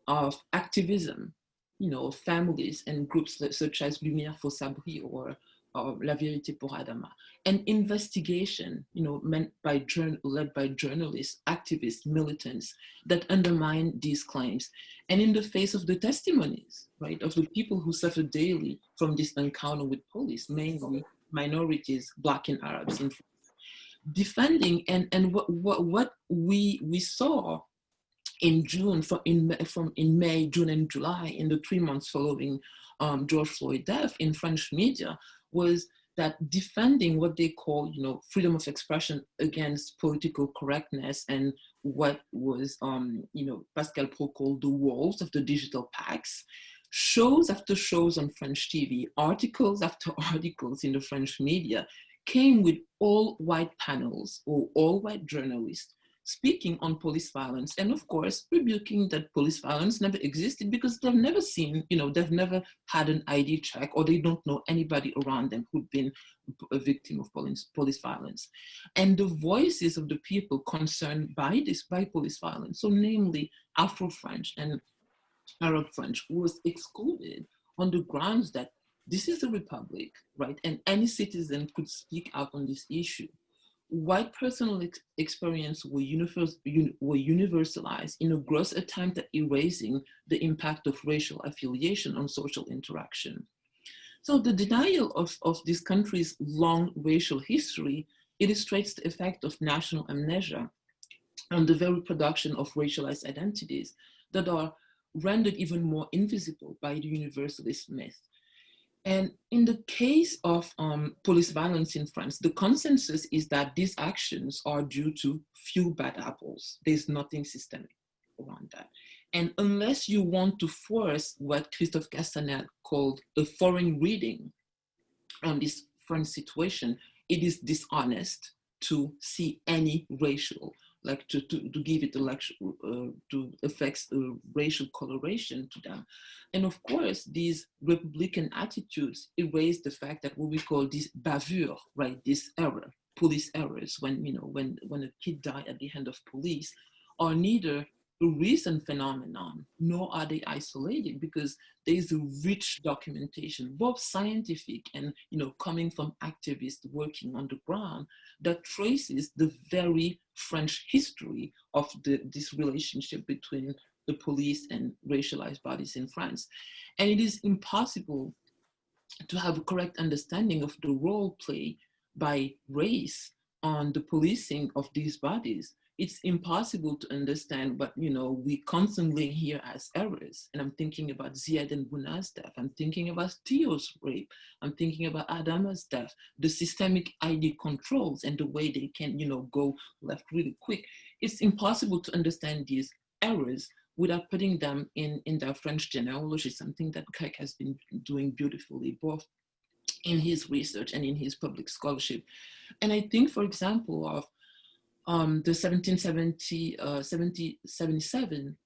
of activism, of families and groups such as Lumière for Sabri or La Vérité pour Adama, and investigation, led by journalists, activists, militants that undermine these claims. And in the face of the testimonies, right, of the people who suffer daily from this encounter with police, mainly minorities, Black and Arabs, in defending and what we saw in June, in May, June, and July, in the 3 months following George Floyd's death in French media, was that defending what they call, freedom of expression against political correctness and what was, Pascal Pro called the walls of the digital pacts, shows after shows on French TV, articles after articles in the French media came with all white panels or all white journalists speaking on police violence, and of course, rebuking that police violence never existed because they've never seen, they've never had an ID check, or they don't know anybody around them who'd been a victim of police violence. And the voices of the people concerned by police violence, so namely Afro-French and Arab French, was excluded on the grounds that this is a republic, right? And any citizen could speak out on this issue. White personal experience were universalized in a gross attempt at erasing the impact of racial affiliation on social interaction. So the denial of this country's long racial history illustrates the effect of national amnesia on the very production of racialized identities that are rendered even more invisible by the universalist myth. And in the case of police violence in France, the consensus is that these actions are due to few bad apples. There's nothing systemic around that. And unless you want to force what Christophe Castanet called a foreign reading on this French situation, it is dishonest to see any racial, like to give it to affect racial coloration to them. And of course, these Republican attitudes erase the fact that what we call this bavure, right, this error, police errors, when a kid died at the hand of police, are neither a recent phenomenon, nor are they isolated, because there is a rich documentation, both scientific and coming from activists working on the ground, that traces the very French history of this relationship between the police and racialized bodies in France. And it is impossible to have a correct understanding of the role played by race on the policing of these bodies. It's impossible to understand what we constantly hear as errors. And I'm thinking about Ziad and Buna's death. I'm thinking about Theo's rape. I'm thinking about Adama's death. The systemic ID controls and the way they can go left really quick. It's impossible to understand these errors without putting them in their French genealogy, something that Greg has been doing beautifully, both in his research and in his public scholarship. And I think, for example, of the 1777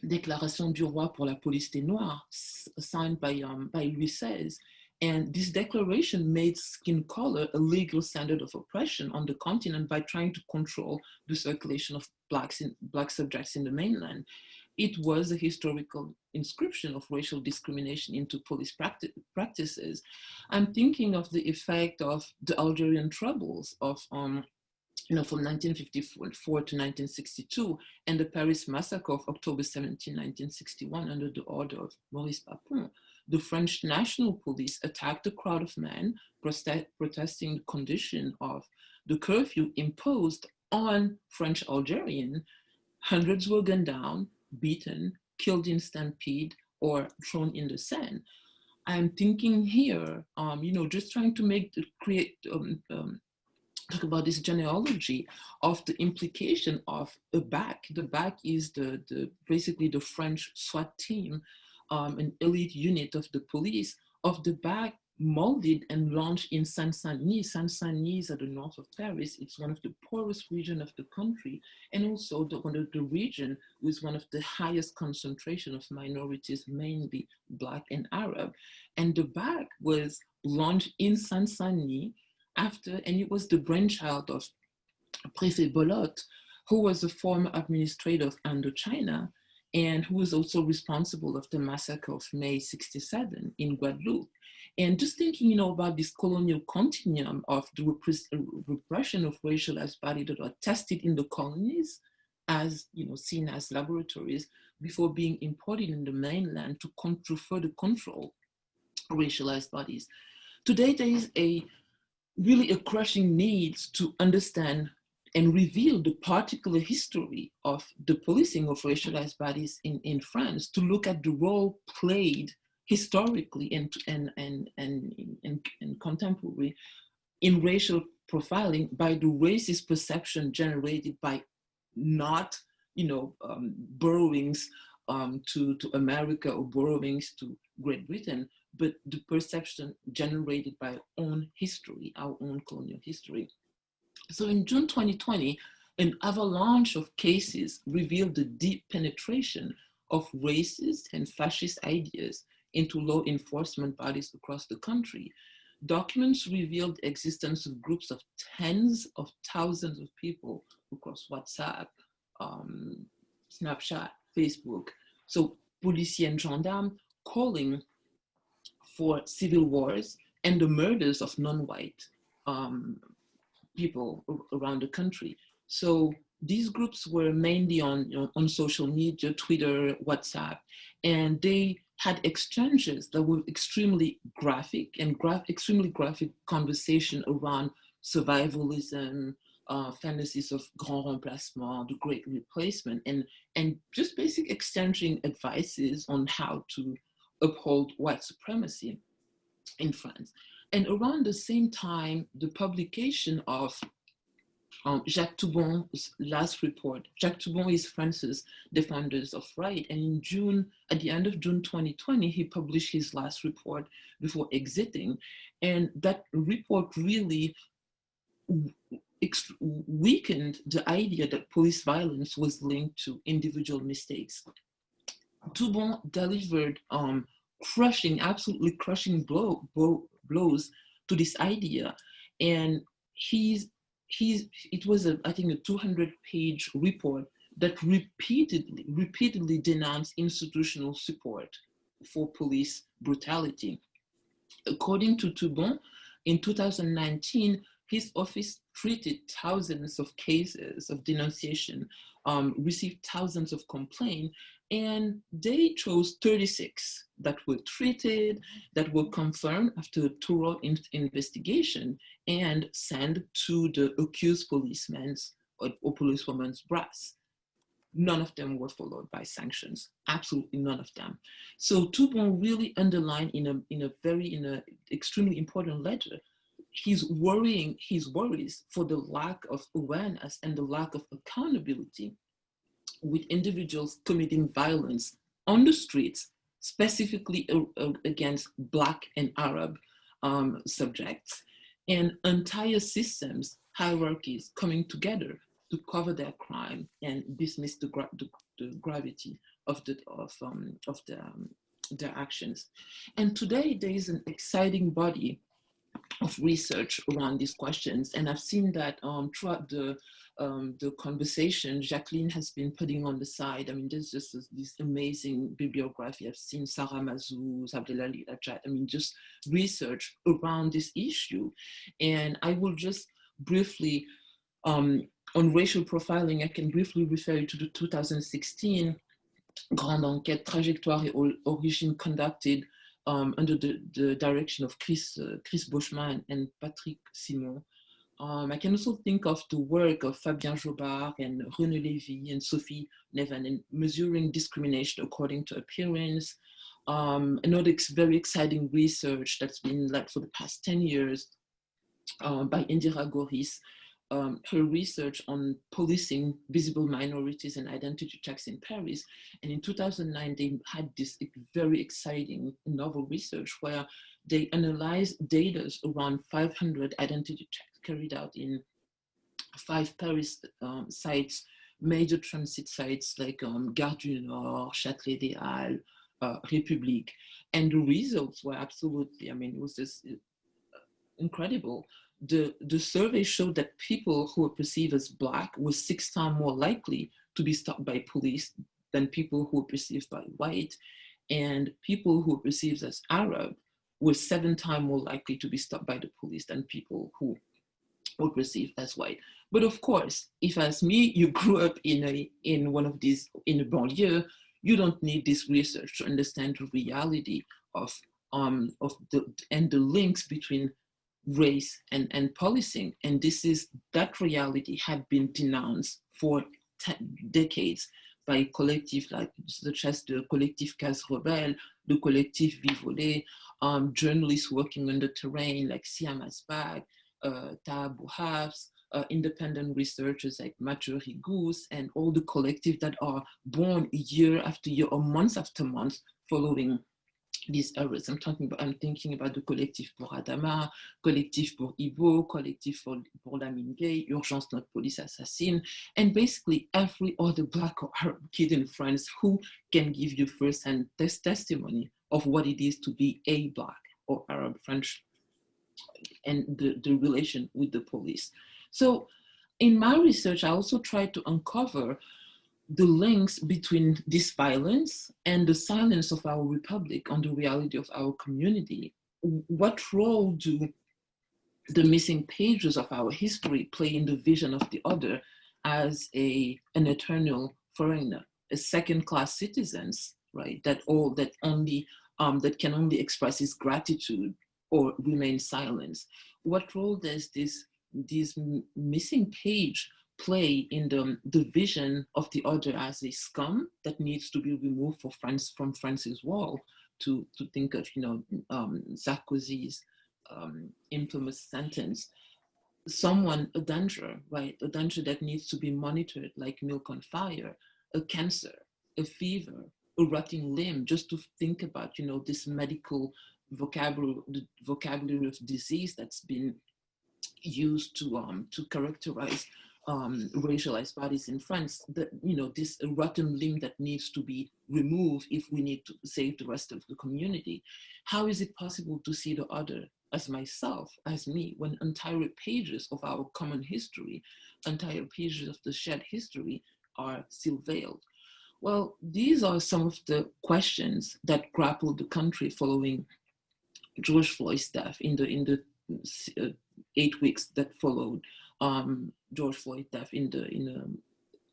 Déclaration du Roi pour la Police des Noirs, signed by Louis XVI. And this declaration made skin color a legal standard of oppression on the continent by trying to control the circulation of black subjects in the mainland. It was a historical inscription of racial discrimination into police practices. I'm thinking of the effect of the Algerian troubles of from 1954 to 1962, and the Paris massacre of October 17, 1961, under the order of Maurice Papon. The French National Police attacked a crowd of men protesting the condition of the curfew imposed on French Algerians. Hundreds were gunned down, beaten, killed in stampede, or thrown in the Seine. I'm thinking here, just trying to talk about this genealogy of the implication of a BAC. The BAC is basically the French SWAT team, an elite unit of the police, of the BAC molded and launched in Seine-Saint-Denis. Seine-Saint-Denis is at the north of Paris. It's one of the poorest regions of the country, and also one of the region with one of the highest concentration of minorities, mainly Black and Arab. And the BAC was launched in Seine-Saint-Denis and it was the brainchild of Préfet Bolotte, who was a former administrator of Indochina, and who was also responsible of the massacre of May 67 in Guadeloupe. And just thinking, about this colonial continuum of the repression of racialized bodies that are tested in the colonies as, seen as laboratories before being imported in the mainland to further control racialized bodies. Today, there is really a crushing need to understand and reveal the particular history of the policing of racialized bodies in France, to look at the role played historically and contemporary in racial profiling by the racist perception generated by not, borrowings to America or borrowings to Great Britain, but the perception generated by our own history, our own colonial history. So in June 2020, an avalanche of cases revealed the deep penetration of racist and fascist ideas into law enforcement bodies across the country. Documents revealed the existence of groups of tens of thousands of people across WhatsApp, Snapchat, Facebook. So policiers and gendarmes calling for civil wars and the murders of non-white people around the country. So these groups were mainly on social media, Twitter, WhatsApp, and they had exchanges that were extremely graphic and extremely graphic conversation around survivalism, fantasies of grand remplacement, the great replacement, and just basic exchanging advices on how to uphold white supremacy in France. And around the same time, the publication of Jacques Toubon's last report. Jacques Toubon is France's Defenders of Right. And in June, at the end of June 2020, he published his last report before exiting. And that report really weakened the idea that police violence was linked to individual mistakes. Toubon delivered absolutely crushing blows to this idea. And it was I think a 200-page report that repeatedly denounced institutional support for police brutality. According to Toubon, in 2019, his office treated thousands of cases of denunciation, received thousands of complaints, and they chose 36 that were treated, that were confirmed after a thorough investigation and sent to the accused policeman's or policewoman's brass. None of them were followed by sanctions, absolutely none of them. So Toubon really underlined in an extremely important letter his worries for the lack of awareness and the lack of accountability with individuals committing violence on the streets, specifically against Black and Arab subjects, and entire systems, hierarchies coming together to cover their crime and dismiss the gravity of their actions. And today there is an exciting body of research around these questions, and I've seen that throughout the conversation Jacqueline has been putting on the side. I mean, there's just this amazing bibliography. I've seen Sarah Mazou, Abdelali Ajat, I mean, just research around this issue. And I will just briefly, on racial profiling, I can briefly refer you to the 2016 Grande Enquête Trajectoire et Origine conducted under the direction of Chris Boschman and Patrick Simon. I can also think of the work of Fabien Jobard and René Lévy and Sophie Neven in measuring discrimination according to appearance. Another very exciting research that's been led for the past 10 years by Indira Goris, her research on policing visible minorities and identity checks in Paris. And in 2009, they had this very exciting novel research where they analyzed data around 500 identity checks carried out in 5 Paris sites, major transit sites like Gare du Nord, Châtelet des Halles, République. And the results were absolutely, I mean, it was just incredible. The survey showed that people who were perceived as Black were 6 times more likely to be stopped by police than people who were perceived by white, and people who were perceived as Arab were 7 times more likely to be stopped by the police than people who were perceived as white. But of course, if as me, you grew up in a banlieue, you don't need this research to understand the reality of the links between race and policing. And that reality had been denounced for decades by collective like such as the Collectif Case Rebelle, the Collectif Vivolé, journalists working on the terrain like Siam Asbag, Tabu Habs, independent researchers like Mathieu Rigous, and all the collectives that are born year after year or month after month following these errors. I'm thinking about the Collectif pour Adama, Collectif pour Ibo, Collectif pour Lamine Gay, Urgence Notre Police Assassine, and basically every other Black or Arab kid in France who can give you first-hand testimony of what it is to be a Black or Arab French and the relation with the police. So in my research, I also tried to uncover the links between this violence and the silence of our republic on the reality of our community. What role do the missing pages of our history play in the vision of the other as an eternal foreigner, a second-class citizens, right? That can only express his gratitude or remain silent. What role does this missing page play in the vision of the other as a scum that needs to be removed from France's wall? To think of Sarkozy's infamous sentence, a danger, right? A danger that needs to be monitored like milk on fire, a cancer, a fever, a rotting limb, just to think about this medical vocabulary of disease that's been used to characterize racialized bodies in France. This rotten limb that needs to be removed if we need to save the rest of the community. How is it possible to see the other as myself, as me, when entire pages of our common history, entire pages of the shared history are still veiled? Well, these are some of the questions that grappled the country following George Floyd's death in the 8 weeks that followed George Floyd's death in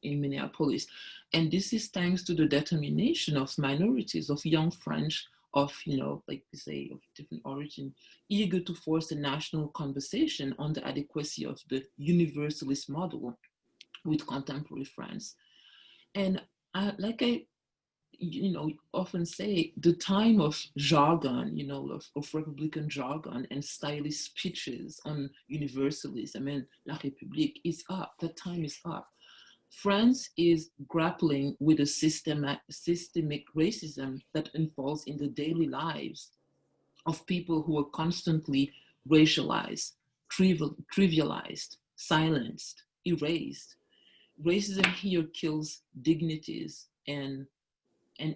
Minneapolis. And this is thanks to the determination of minorities, of young French, of like we say, of different origin, eager to force a national conversation on the adequacy of the universalist model with contemporary France. And like I often say, the time of jargon, of Republican jargon and stylish speeches on universalism and La République is up. That time is up. France is grappling with a systemic racism that unfolds in the daily lives of people who are constantly racialized, trivialized, silenced, erased. Racism here kills dignities and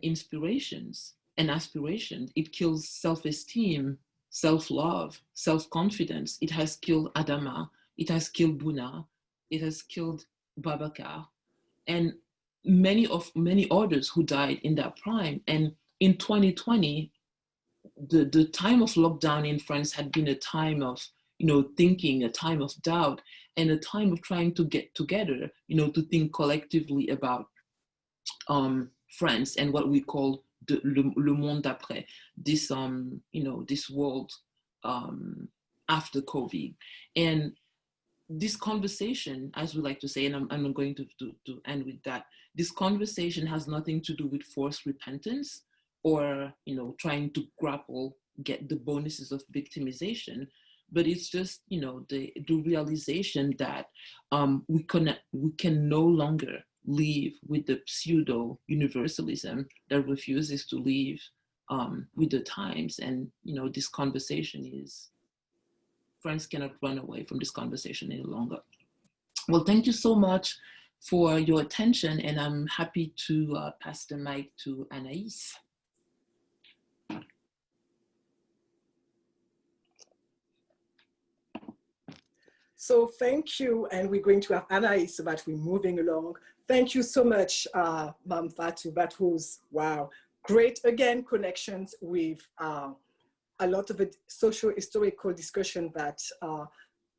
inspirations and aspirations. It kills self-esteem, self-love, self-confidence. It has killed Adama, it has killed Bouna, it has killed Babacar, and many others who died in that prime. And in 2020, the time of lockdown in France had been a time of thinking, a time of doubt, and a time of trying to get together, to think collectively about France and what we call le monde d'après, this this world after COVID. And this conversation, as we like to say, and I'm going to end with that, this conversation has nothing to do with forced repentance or trying to get the bonuses of victimization, but it's just the realization that we can no longer live with the pseudo universalism that refuses to live with the times. And this conversation is, France cannot run away from this conversation any longer. Well, thank you so much for your attention, and I'm happy to pass the mic to Anaïs. So thank you, and we're going to have Anaïs, so that we're moving along. Thank you so much, Mame-Fatou. That was, wow, great, again, connections with a lot of the socio-historical discussion that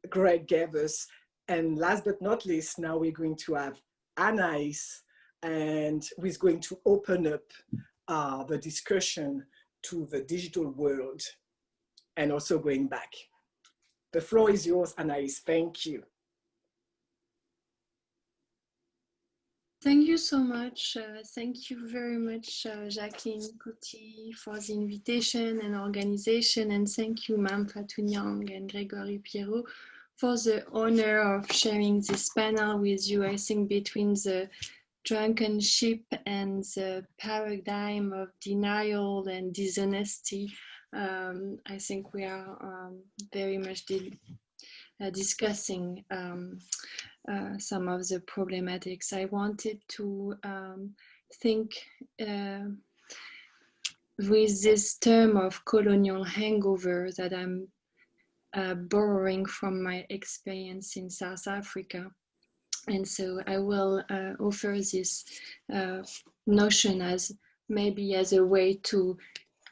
Greg gave us. And last but not least, now we're going to have Anaïs, and we're going to open up the discussion to the digital world and also going back. The floor is yours, Anaïs. Thank you. Thank you so much. Thank you very much, Jacqueline Couti, for the invitation and organization. And thank you, Mame-Fatou, Niang, and Grégory, Pierrot, for the honor of sharing this panel with you. I think between the drunken ship and the paradigm of denial and dishonesty, I think we are very much discussing some of the problematics. I wanted to think with this term of colonial hangover that I'm borrowing from my experience in South Africa. And so I will offer this notion as maybe as a way to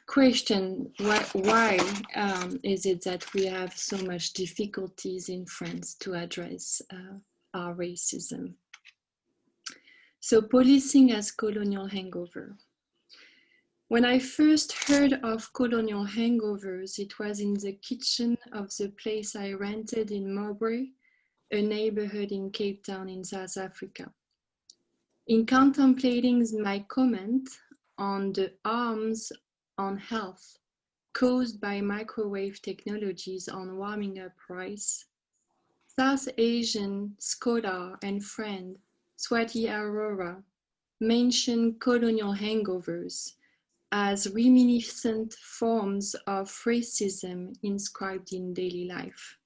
question why is it that we have so much difficulties in France to address our racism. So policing as colonial hangover. When I first heard of colonial hangovers, it was in the kitchen of the place I rented in Mowbray, a neighborhood in Cape Town in South Africa. In contemplating my comment on the harms on health caused by microwave technologies on warming up rice, South Asian scholar and friend Swati Arora mentioned colonial hangovers as reminiscent forms of racism inscribed in daily life.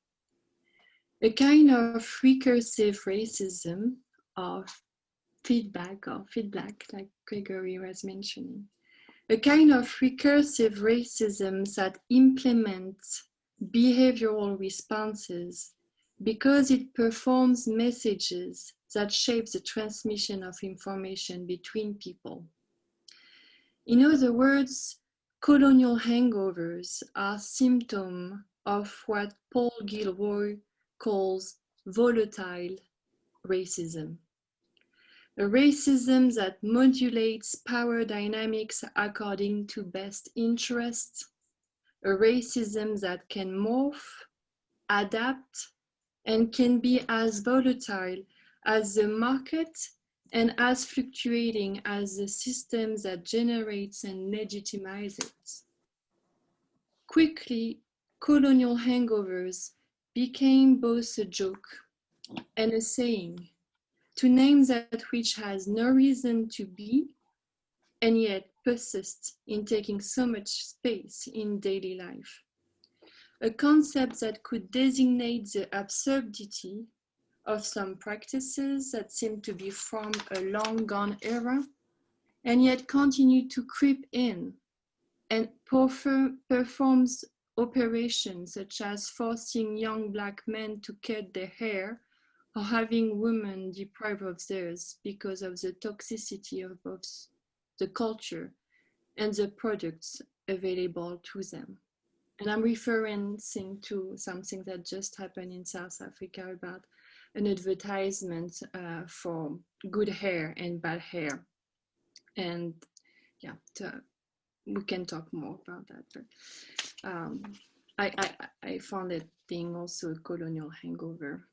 A kind of recursive racism of feedback, like Grégory was mentioning. A kind of recursive racism that implements behavioral responses because it performs messages that shape the transmission of information between people. In other words, colonial hangovers are symptoms of what Paul Gilroy calls volatile racism. A racism that modulates power dynamics according to best interests, a racism that can morph, adapt, and can be as volatile as the market and as fluctuating as the system that generates and legitimizes it. Quickly, colonial hangovers became both a joke and a saying, to name that which has no reason to be and yet persists in taking so much space in daily life. A concept that could designate the absurdity of some practices that seem to be from a long gone era and yet continue to creep in and performs operations such as forcing young Black men to cut their hair or having women deprived of theirs because of the toxicity of both the culture and the products available to them. And I'm referring to something that just happened in South Africa about an advertisement for good hair and bad hair. And yeah, we can talk more about that. But I found it being also a colonial hangover.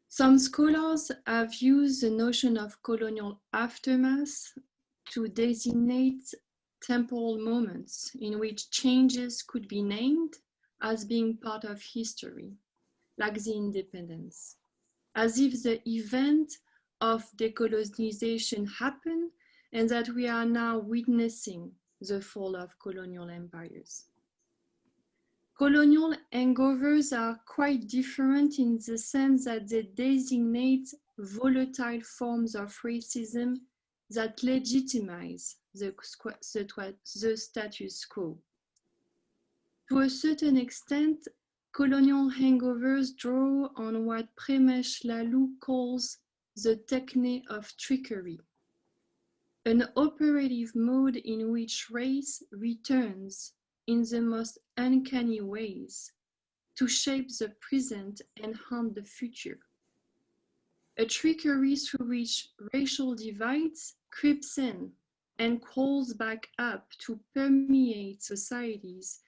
Some scholars have used the notion of colonial aftermath to designate temporal moments in which changes could be named as being part of history, like the independence, as if the event of decolonization happened and that we are now witnessing the fall of colonial empires. Colonial hangovers are quite different in the sense that they designate volatile forms of racism that legitimize the status quo. To a certain extent, colonial hangovers draw on what Premesh Lalou calls the technique of trickery, an operative mode in which race returns in the most uncanny ways to shape the present and haunt the future. A trickery through which racial divides creeps in and crawls back up to permeate societies,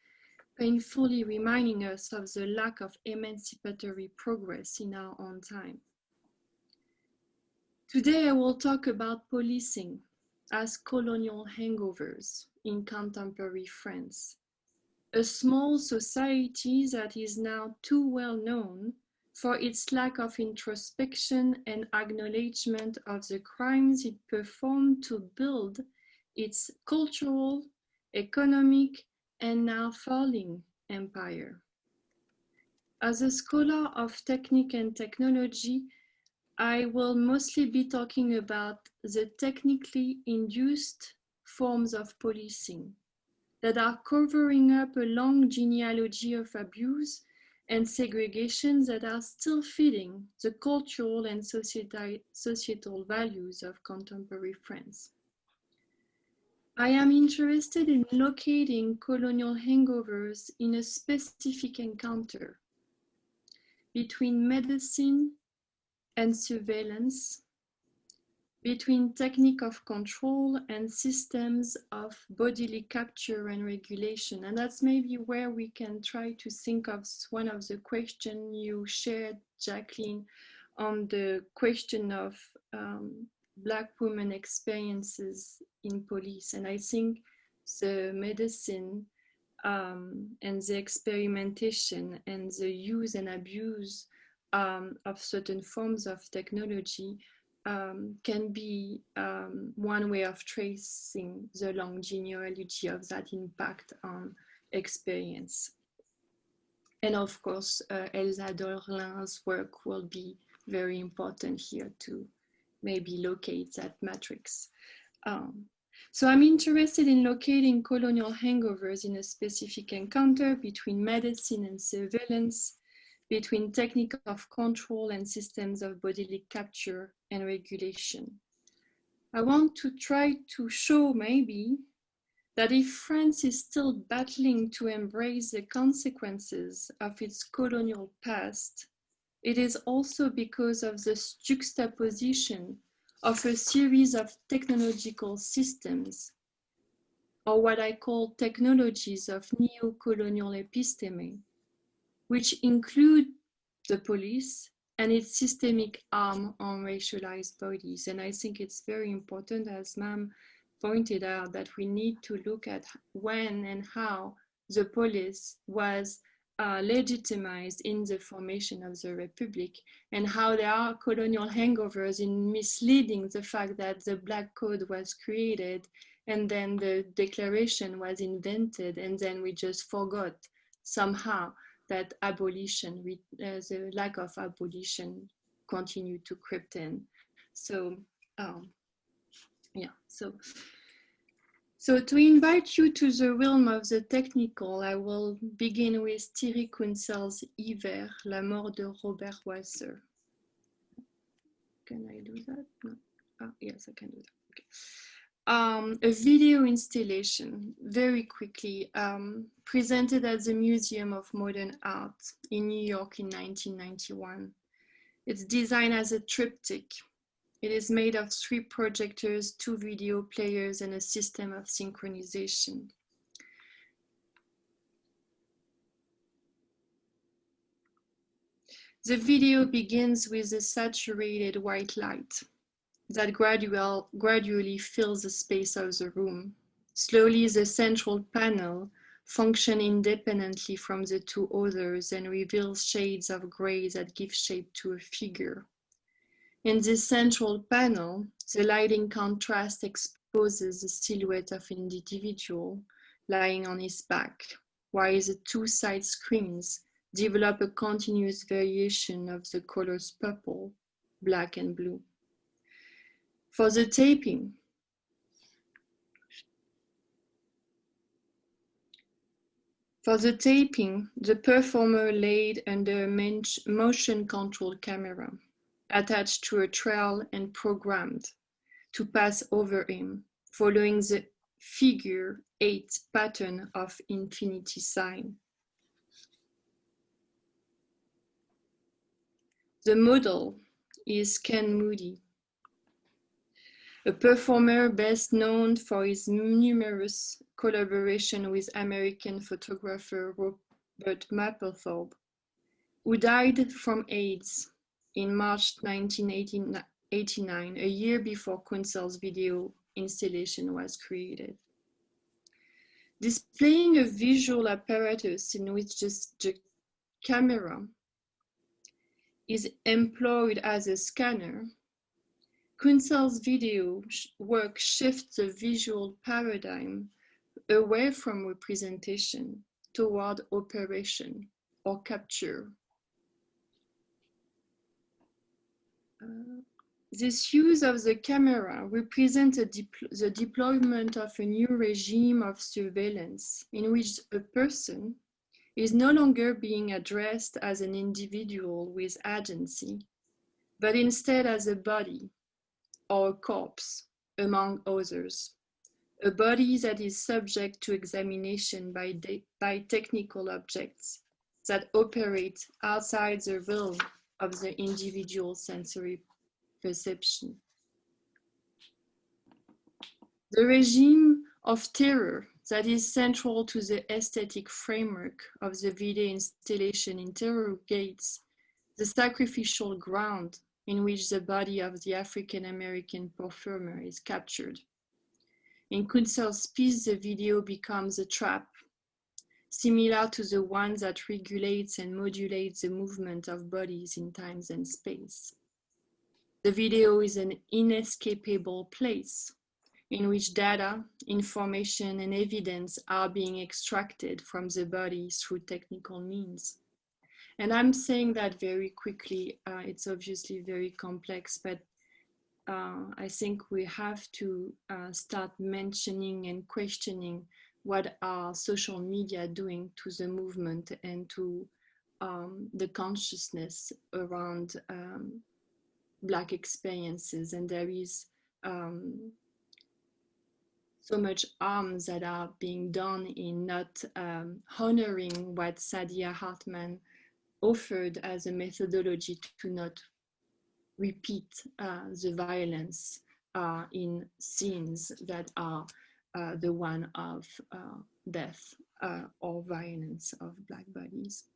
painfully reminding us of the lack of emancipatory progress in our own time. Today I will talk about policing as colonial hangovers in contemporary France, a small society that is now too well known for its lack of introspection and acknowledgement of the crimes it performed to build its cultural, economic, and now falling empire. As a scholar of technique and technology, I will mostly be talking about the technically induced forms of policing that are covering up a long genealogy of abuse and segregation that are still feeding the cultural and societal values of contemporary France. I am interested in locating colonial hangovers in a specific encounter between medicine and surveillance, between technique of control and systems of bodily capture and regulation. And that's maybe where we can try to think of one of the questions you shared, Jacqueline, on the question of Black women experiences in police. And I think the medicine and the experimentation and the use and abuse of certain forms of technology can be one way of tracing the long genealogy of that impact on experience. And of course, Elsa Dorlin's work will be very important here to maybe locate that matrix. So I'm interested in locating colonial hangovers in a specific encounter between medicine and surveillance, between technique of control and systems of bodily capture and regulation. I want to try to show maybe that if France is still battling to embrace the consequences of its colonial past, it is also because of the juxtaposition of a series of technological systems, or what I call technologies of neo-colonial episteme, which include the police and its systemic arm on racialized bodies. And I think it's very important, as Mame pointed out, that we need to look at when and how the police was legitimized in the formation of the Republic, and how there are colonial hangovers in misleading the fact that the Black Code was created and then the Declaration was invented, and then we just forgot somehow that abolition, the lack of abolition continued to creep in. So, So to invite you to the realm of the technical, I will begin with Thierry Kunzel's Hiver, La mort de Robert Walser. Can I do that? No. Yes, I can do that. Okay. A video installation, very quickly, presented at the Museum of Modern Art in New York in 1991. It's designed as a triptych. It is made of 3 projectors, 2 video players, and a system of synchronization. The video begins with a saturated white light that gradually fills the space of the room. Slowly, the central panel functions independently from the 2 others and reveals shades of gray that give shape to a figure. In this central panel, the lighting contrast exposes the silhouette of an individual lying on his back, while the 2 side screens develop a continuous variation of the colors purple, black, and blue. For the taping, the performer laid under a motion control camera attached to a trail and programmed to pass over him, following the figure 8 pattern of infinity sign. The model is Ken Moody, a performer best known for his numerous collaborations with American photographer Robert Mapplethorpe, who died from AIDS in March 1989 1989, a year before Kunzel's video installation was created. Displaying a visual apparatus in which the camera is employed as a scanner, Kunzel's video work shifts the visual paradigm away from representation toward operation or capture. This use of the camera represents the deployment of a new regime of surveillance in which a person is no longer being addressed as an individual with agency, but instead as a body or a corpse, among others. A body that is subject to examination by technical objects that operate outside the realm of the individual sensory perception. The regime of terror that is central to the aesthetic framework of the video installation interrogates the sacrificial ground in which the body of the African-American performer is captured. In Kunzel's piece, the video becomes a trap, similar to the one that regulates and modulates the movement of bodies in time and space. The video is an inescapable place in which data, information, and evidence are being extracted from the body through technical means. And I'm saying that very quickly. It's obviously very complex, but I think we have to start mentioning and questioning what are social media doing to the movement and to the consciousness around Black experiences. And there is so much harm that are being done in not honoring what Saidiya Hartman offered as a methodology to not repeat the violence in scenes that are the one of death or violence of Black bodies.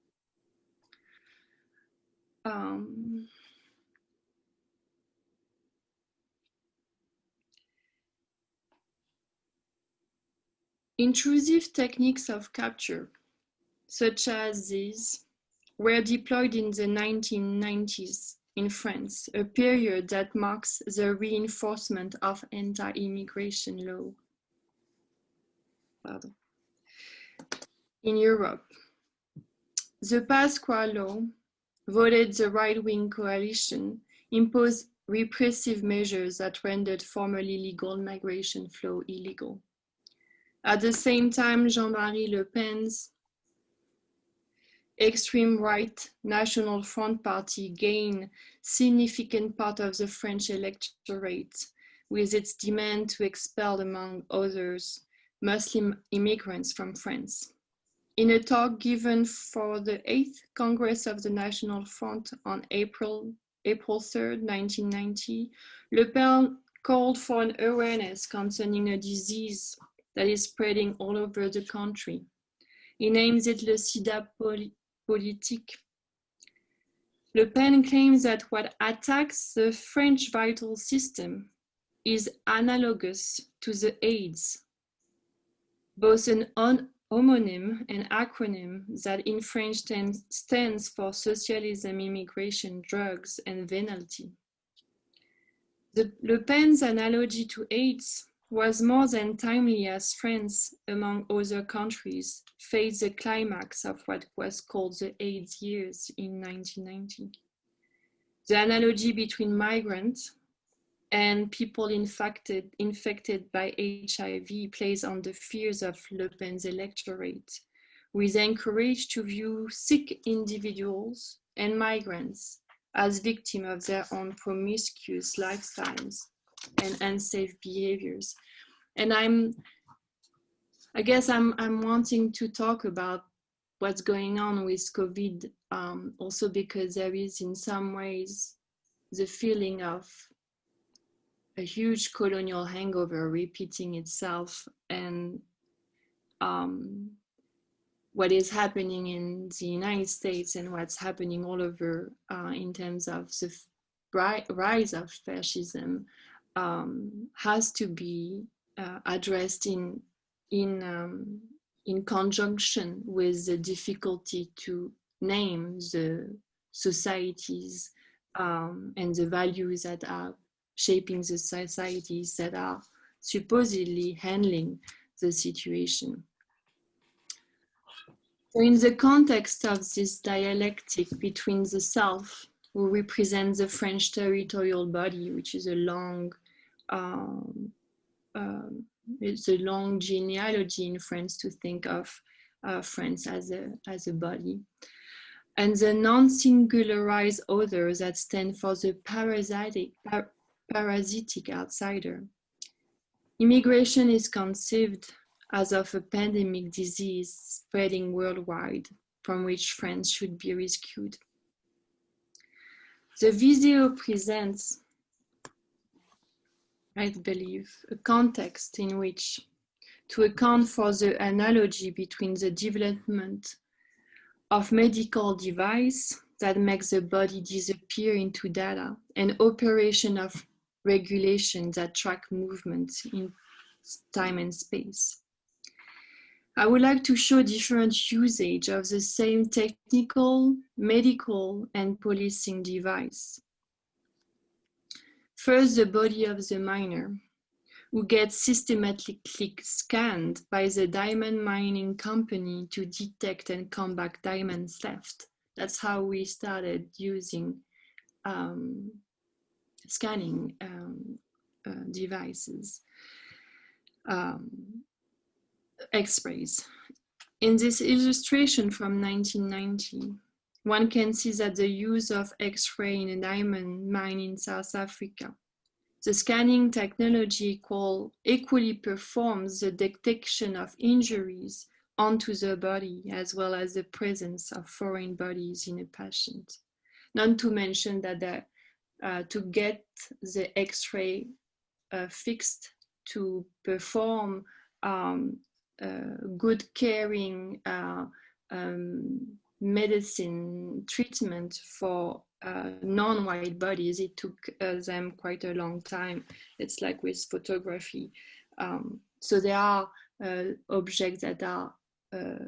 Intrusive techniques of capture, such as these, were deployed in the 1990s in France, a period that marks the reinforcement of anti-immigration law. In Europe, the Pasqua law, voted the right-wing coalition, imposed repressive measures that rendered formerly legal migration flow illegal. At the same time, Jean-Marie Le Pen's extreme right National Front Party gained significant part of the French electorate with its demand to expel, among others, Muslim immigrants from France. In a talk given for the 8th Congress of the National Front on April 3rd, 1990, Le Pen called for an awareness concerning a disease that is spreading all over the country. He names it le sida politique. Le Pen claims that what attacks the French vital system is analogous to the AIDS, both an homonym and acronym that in French stands for socialism, immigration, drugs, and venality. Le Pen's analogy to AIDS was more than timely as France, among other countries, faced the climax of what was called the AIDS years in 1990. The analogy between migrants and people infected by HIV plays on the fears of Le Pen's electorate, who is encouraged to view sick individuals and migrants as victims of their own promiscuous lifestyles and unsafe behaviors. And I guess I'm wanting to talk about what's going on with COVID, also because there is in some ways the feeling of a huge colonial hangover repeating itself, and what is happening in the United States and what's happening all over in terms of the rise of fascism has to be addressed in conjunction with the difficulty to name the societies and the values that are shaping the societies that are supposedly handling the situation. So in the context of this dialectic between the self, who represents the French territorial body, which is a long genealogy in France to think of France as a body, and the non-singularized others that stand for the parasitic outsider. Immigration is conceived as of a pandemic disease spreading worldwide, from which France should be rescued. The video presents, I believe, a context in which to account for the analogy between the development of medical device that makes the body disappear into data and operation of regulations that track movements in time and space. I would like to show different usage of the same technical, medical, and policing device. First, the body of the miner, who gets systematically scanned by the diamond mining company to detect and combat diamond theft. That's how we started using scanning devices. X-rays. In this illustration from 1990, one can see that the use of X-ray in a diamond mine in South Africa. The scanning technology equally performs the detection of injuries onto the body, as well as the presence of foreign bodies in a patient. Not to mention that to get the X-ray fixed to perform good caring medicine treatment for non-white bodies, it took them quite a long time. It's like with photography. So there are objects that are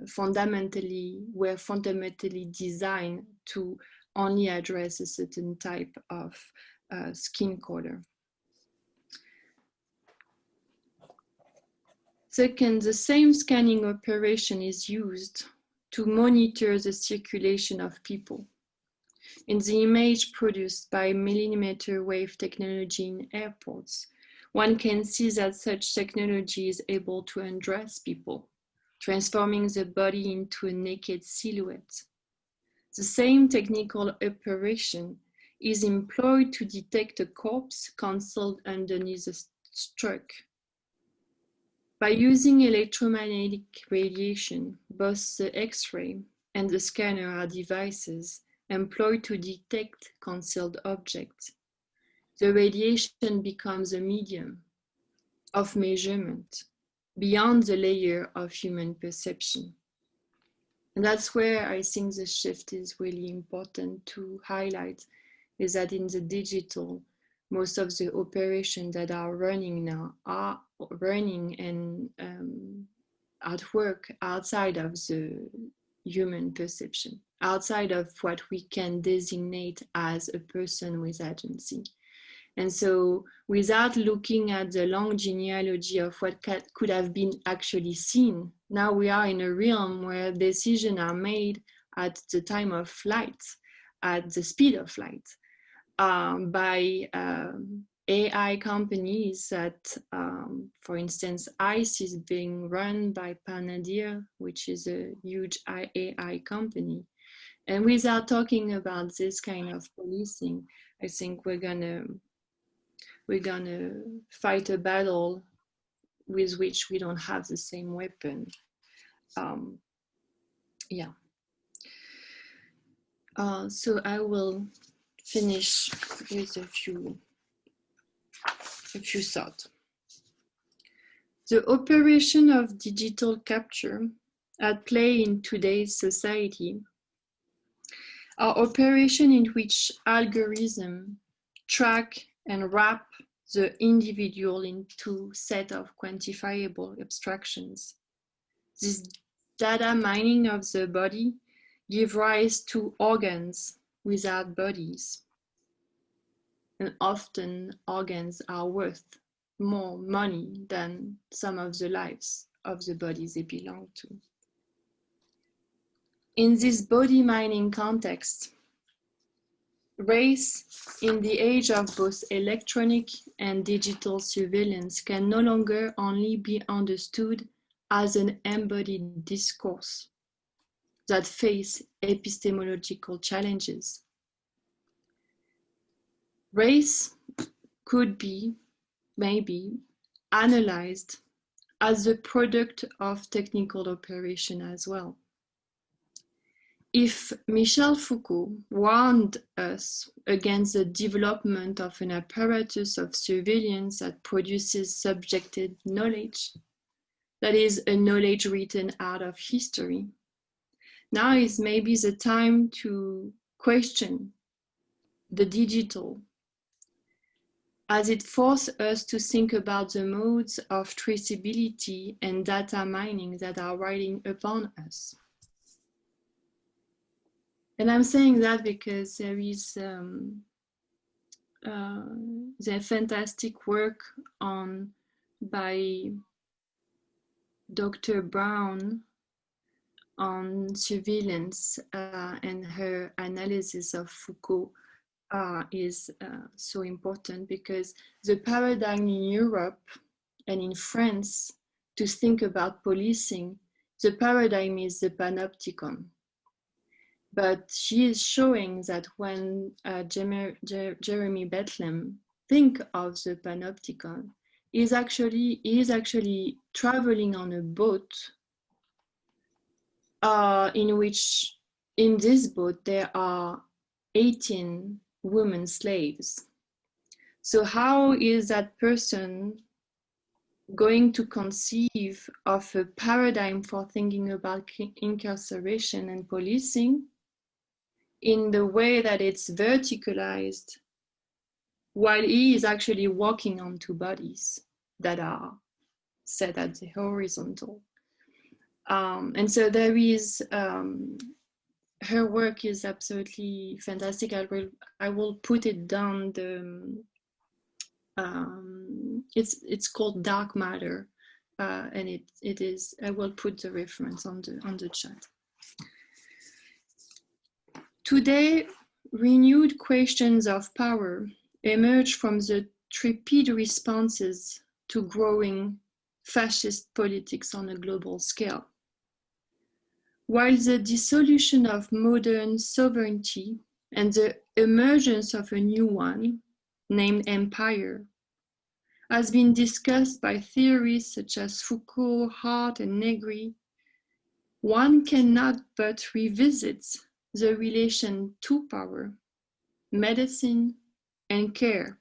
fundamentally designed to only address a certain type of skin color. Second, the same scanning operation is used to monitor the circulation of people. In the image produced by millimeter wave technology in airports, one can see that such technology is able to undress people, transforming the body into a naked silhouette. The same technical operation is employed to detect a corpse concealed underneath a struck. By using electromagnetic radiation, both the X-ray and the scanner are devices employed to detect concealed objects. The radiation becomes a medium of measurement beyond the layer of human perception. And that's where I think the shift is really important to highlight, is that in the digital, most of the operations that are running now are running and at work outside of the human perception, outside of what we can designate as a person with agency. And so without looking at the long genealogy of what could have been actually seen, now we are in a realm where decisions are made at the time of flight, at the speed of flight, by AI companies that, for instance, ICE is being run by Palantir, which is a huge AI company. And without talking about this kind of policing, I think we're gonna fight a battle with which we don't have the same weapon. Yeah. So I will finish with a few thoughts. The operation of digital capture at play in today's society are operations in which algorithms track and wrap the individual into a set of quantifiable abstractions. This data mining of the body gives rise to organs without bodies. And often organs are worth more money than some of the lives of the bodies they belong to. In this body mining context, race in the age of both electronic and digital surveillance can no longer only be understood as an embodied discourse that face epistemological challenges. Race could be, maybe, analyzed as the product of technical operation as well. If Michel Foucault warned us against the development of an apparatus of surveillance that produces subjective knowledge, that is, a knowledge written out of history, now is maybe the time to question the digital, as it forces us to think about the modes of traceability and data mining that are riding upon us. And I'm saying that because there is the fantastic work by Dr. Brown on surveillance and her analysis of Foucault is so important, because the paradigm in Europe and in France to think about policing, the paradigm is the panopticon. But she is showing that when Jeremy Bentham think of the panopticon, he is actually traveling on a boat in this boat there are 18 women slaves. So how is that person going to conceive of a paradigm for thinking about incarceration and policing in the way that it's verticalized, while he is actually walking on two bodies that are set at the horizontal? And so there is, her work is absolutely fantastic. I will put it down. It's called Dark Matter, and it is. I will put the reference on the chat. Today, renewed questions of power emerge from the trepid responses to growing fascist politics on a global scale. While the dissolution of modern sovereignty and the emergence of a new one, named empire, has been discussed by theorists such as Foucault, Hart, and Negri, one cannot but revisit the relation to power, medicine, and care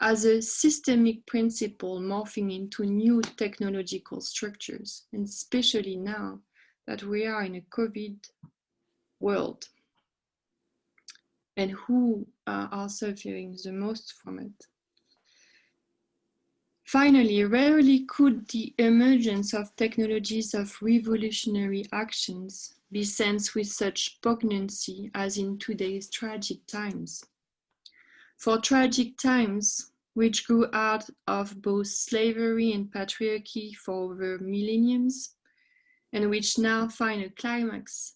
as a systemic principle morphing into new technological structures, and especially now that we are in a COVID world, and who are suffering the most from it. Finally, rarely could the emergence of technologies of revolutionary actions be sensed with such poignancy as in today's tragic times. For tragic times, which grew out of both slavery and patriarchy for over millenniums, and which now find a climax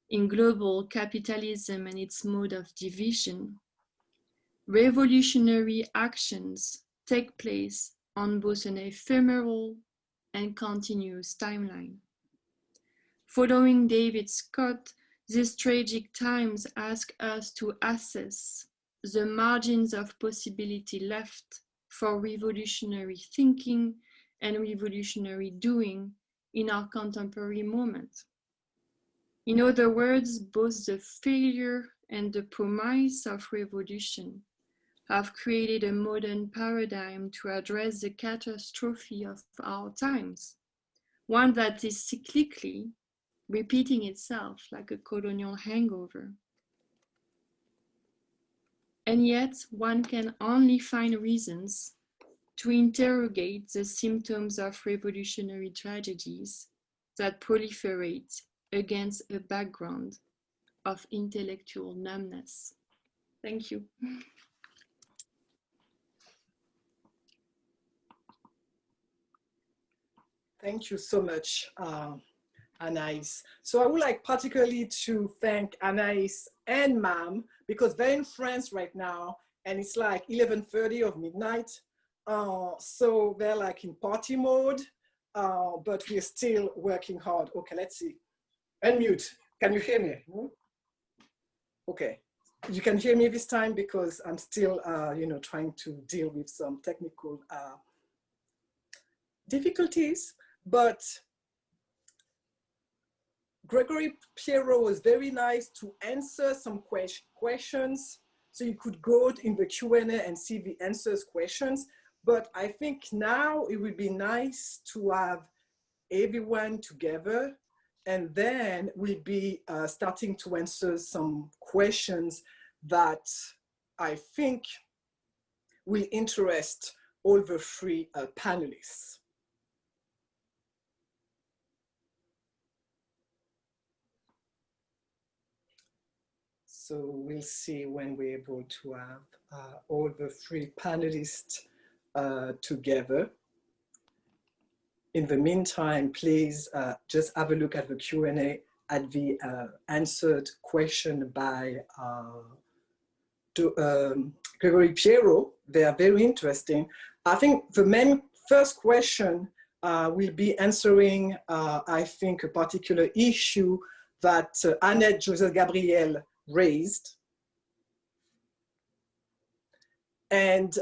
in global capitalism and its mode of division, revolutionary actions take place on both an ephemeral and continuous timeline. Following David Scott, these tragic times ask us to assess the margins of possibility left for revolutionary thinking and revolutionary doing in our contemporary moment. In other words, both the failure and the promise of revolution have created a modern paradigm to address the catastrophe of our times, one that is cyclically repeating itself like a colonial hangover. And yet one can only find reasons to interrogate the symptoms of revolutionary tragedies that proliferate against a background of intellectual numbness. Thank you. Thank you so much, Anaïs. So I would like particularly to thank Anaïs and Mame, because they're in France right now, and it's like 11:30 of midnight. So they're like in party mode, but we're still working hard. Okay, let's see. Unmute. Can you hear me? Okay. You can hear me this time because I'm still, trying to deal with some technical difficulties. But Grégory Pierrot was very nice to answer some questions. So you could go in the Q&A and see the answers questions. But I think now it would be nice to have everyone together, and then we'll be starting to answer some questions that I think will interest all the three panelists. So we'll see when we're able to have all the three panelists together. In the meantime, please just have a look at the Q&A at the answered question by Grégory Pierrot. They are very interesting. I think the main first question will be answering, I think, a particular issue that Annette Joseph Gabriel raised. And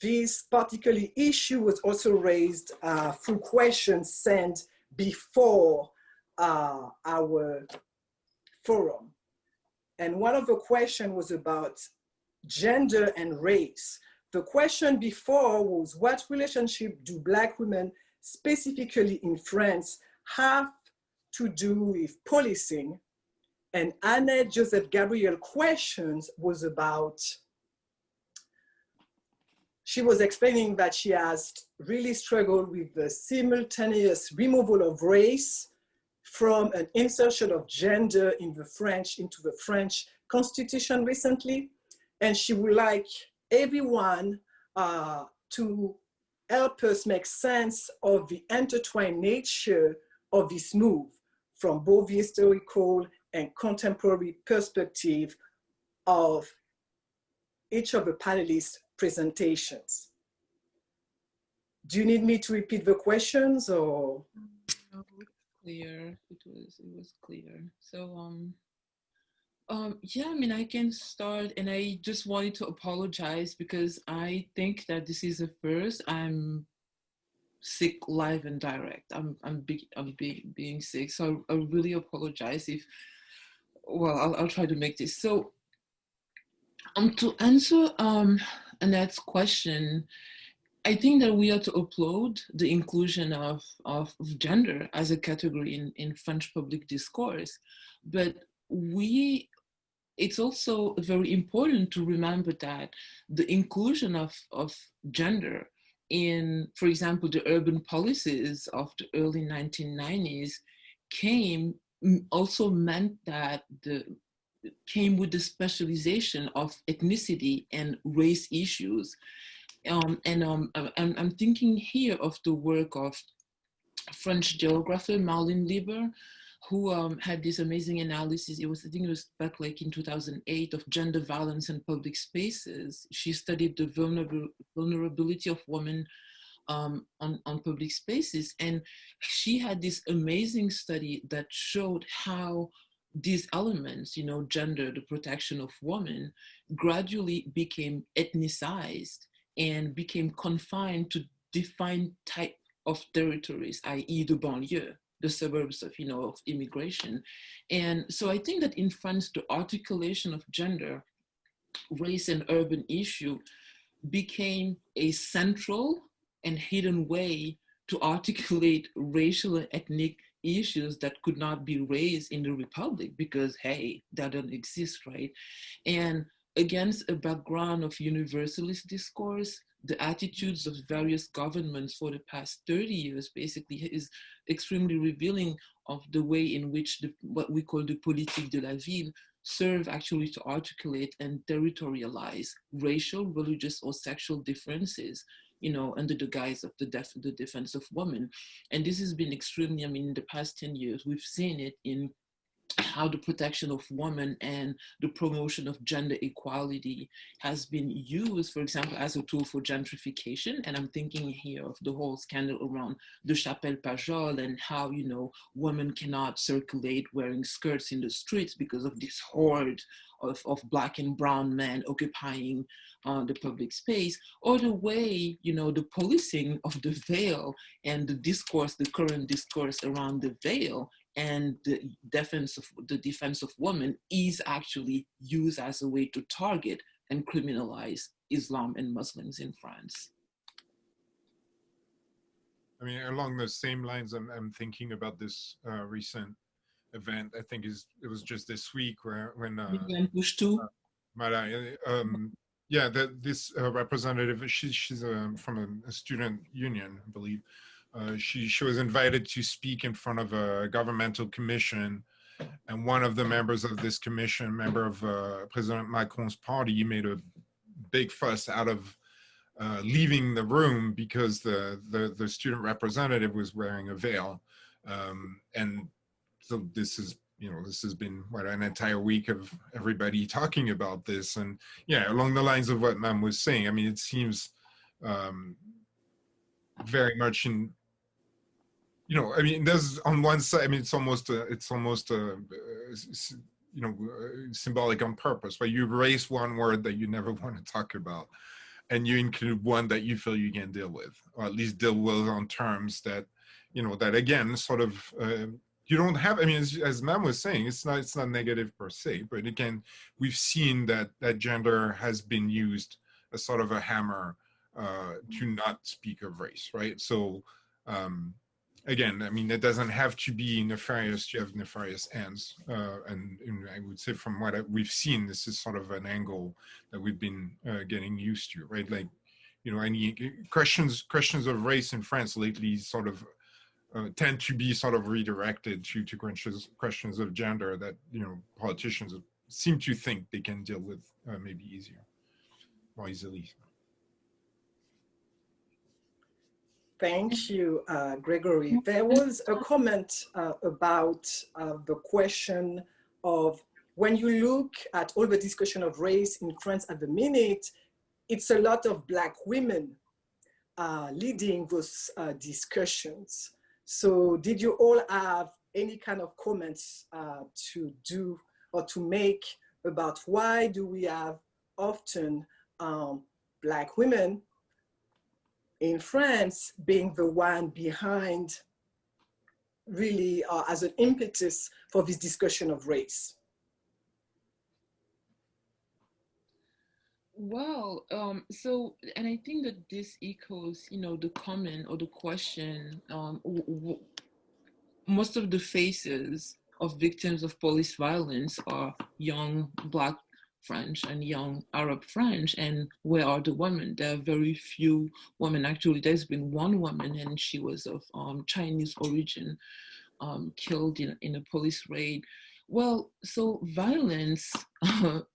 this particular issue was also raised through questions sent before our forum. And one of the questions was about gender and race. The question before was, what relationship do Black women, specifically in France, have to do with policing? And Annette Joseph Gabriel questions was about, she was explaining that she has really struggled with the simultaneous removal of race from an insertion of gender in the French, into the French Constitution recently. And she would like everyone to help us make sense of the intertwined nature of this move from both the historical and contemporary perspective of each of the panelists' presentations. Do you need me to repeat the questions or? No, clear. It was clear. So yeah, I mean, I can start, and I just wanted to apologize because I think that this is the first I'm sick live and direct. I'm being sick, so I really apologize if. Well, I'll try to make this. So to answer Annette's question, I think that we are to applaud the inclusion of gender as a category in French public discourse, but it's also very important to remember that the inclusion of gender in, for example, the urban policies of the early 1990s also meant that came with the specialization of ethnicity and race issues. I'm thinking here of the work of French geographer Marlene Lieber, who had this amazing analysis. I think it was back like in 2008 of gender violence in public spaces. She studied the vulnerability of women on public spaces. And she had this amazing study that showed how these elements, gender, the protection of women, gradually became ethnicized and became confined to defined type of territories, i.e. the banlieue, the suburbs of immigration. And so I think that in France, the articulation of gender, race, and urban issue became a central and hidden way to articulate racial and ethnic issues that could not be raised in the Republic because, hey, that don't exist, right? And against a background of universalist discourse, the attitudes of various governments for the past 30 years basically is extremely revealing of the way in which what we call the politique de la ville serve actually to articulate and territorialize racial, religious, or sexual differences, you know, under the guise of the defense of women. And this has been extremely, I mean, in the past 10 years, we've seen it in how the protection of women and the promotion of gender equality has been used, for example, as a tool for gentrification. And I'm thinking here of the whole scandal around the Chapelle Pajol and how, you know, women cannot circulate wearing skirts in the streets because of this horde of Black and brown men occupying the public space, or the way, you know, the policing of the veil and the discourse, the current discourse around the veil and the defense of women is actually used as a way to target and criminalize Islam and Muslims in France. I mean, along those same lines, I'm thinking about this recent event. I think it was just this week when yeah, this representative, she's from a student union, I believe. She was invited to speak in front of a governmental commission, and one of the members of this commission, member of President Macron's party, made a big fuss out of leaving the room because the student representative was wearing a veil, and so this has been what, an entire week of everybody talking about this. And yeah, along the lines of what Mame was saying, I mean, it seems very much in, you know, I mean, there's on one side, I mean, it's almost you know, symbolic on purpose, but you erase one word that you never want to talk about, and you include one that you feel you can deal with, or at least deal with on terms that, you know, that again, sort of, you don't have, I mean, as Mame was saying, it's not negative per se, but again, we've seen that gender has been used as sort of a hammer to not speak of race, right? So, again, I mean, it doesn't have to be nefarious to have nefarious ends. And I would say from what we've seen, this is sort of an angle that we've been getting used to, right? Like, you know, any questions of race in France lately sort of tend to be sort of redirected to questions of gender that, you know, politicians seem to think they can deal with maybe more easily. Thank you, Grégory. There was a comment about the question of, when you look at all the discussion of race in France at the minute, it's a lot of Black women leading those discussions. So did you all have any kind of comments to do or to make about why do we have often Black women in France being the one behind really as an impetus for this discussion of race? Well, so, and I think that this echoes, you know, the comment or the question, most of the faces of victims of police violence are young Black French and young Arab French, and where are the women? There are very few women. Actually, there's been one woman, and she was of Chinese origin, killed in a police raid. Well, so violence,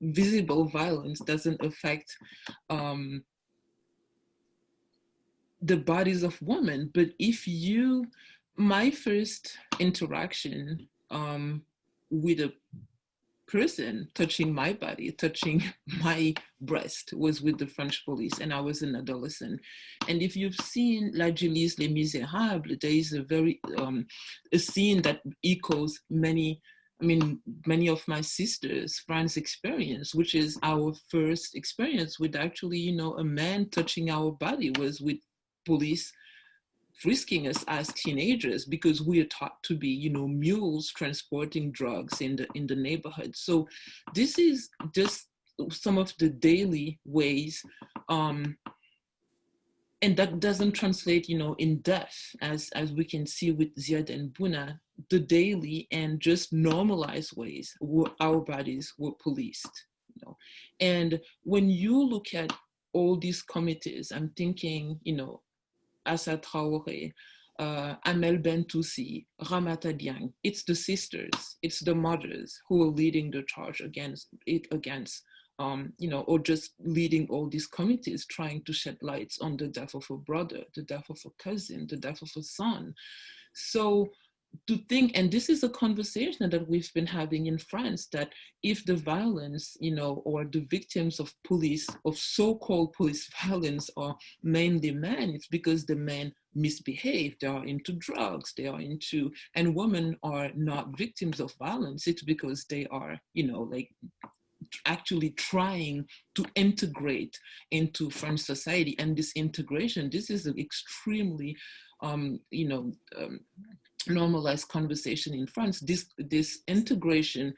visible violence, doesn't affect the bodies of women. But if my first interaction with a person touching my body, touching my breast, was with the French police, and I was an adolescent. And if you've seen La Julice Les Misérables, there is a very a scene that echoes many of my sisters' France experience, which is our first experience with actually, you know, a man touching our body, was with police frisking us as teenagers because we are taught to be, you know, mules transporting drugs in the neighborhood. So this is just some of the daily ways, and that doesn't translate, you know, in death, as we can see with Ziad and Buna, the daily and just normalized ways our bodies were policed, you know. And when you look at all these committees, I'm thinking, you know, Assa Traoré, Amel Bentoussi, Ramata Dieng, it's the sisters, it's the mothers who are leading the charge against you know, or just leading all these committees trying to shed lights on the death of a brother, the death of a cousin, the death of a son. So to think, and this is a conversation that we've been having in France, that if the violence, you know, or the victims of police, of so-called police violence are mainly men, it's because the men misbehave, they are into drugs, they are into, and women are not victims of violence, it's because they are, you know, like actually trying to integrate into French society. And this integration, this is an extremely, you know, normalized conversation in France. This integration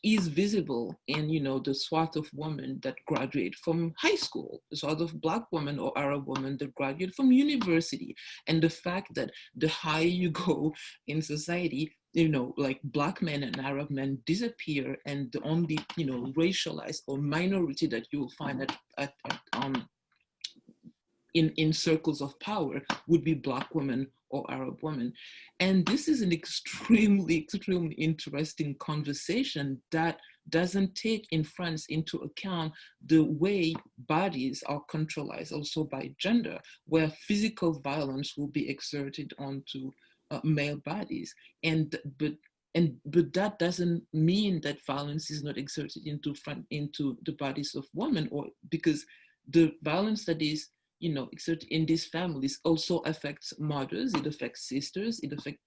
is visible in, you know, the swath of women that graduate from high school, the swath of Black women or Arab women that graduate from university. And the fact that the higher you go in society, you know, like Black men and Arab men disappear, and the only, you know, racialized or minority that you will find in circles of power would be Black women or Arab women. And this is an extremely, extremely interesting conversation that doesn't take in France into account the way bodies are controlled also by gender, where physical violence will be exerted onto male bodies. But that doesn't mean that violence is not exerted into the bodies of women, or because the violence that is, you know, exerted in these families also affects mothers, it affects sisters, it affects,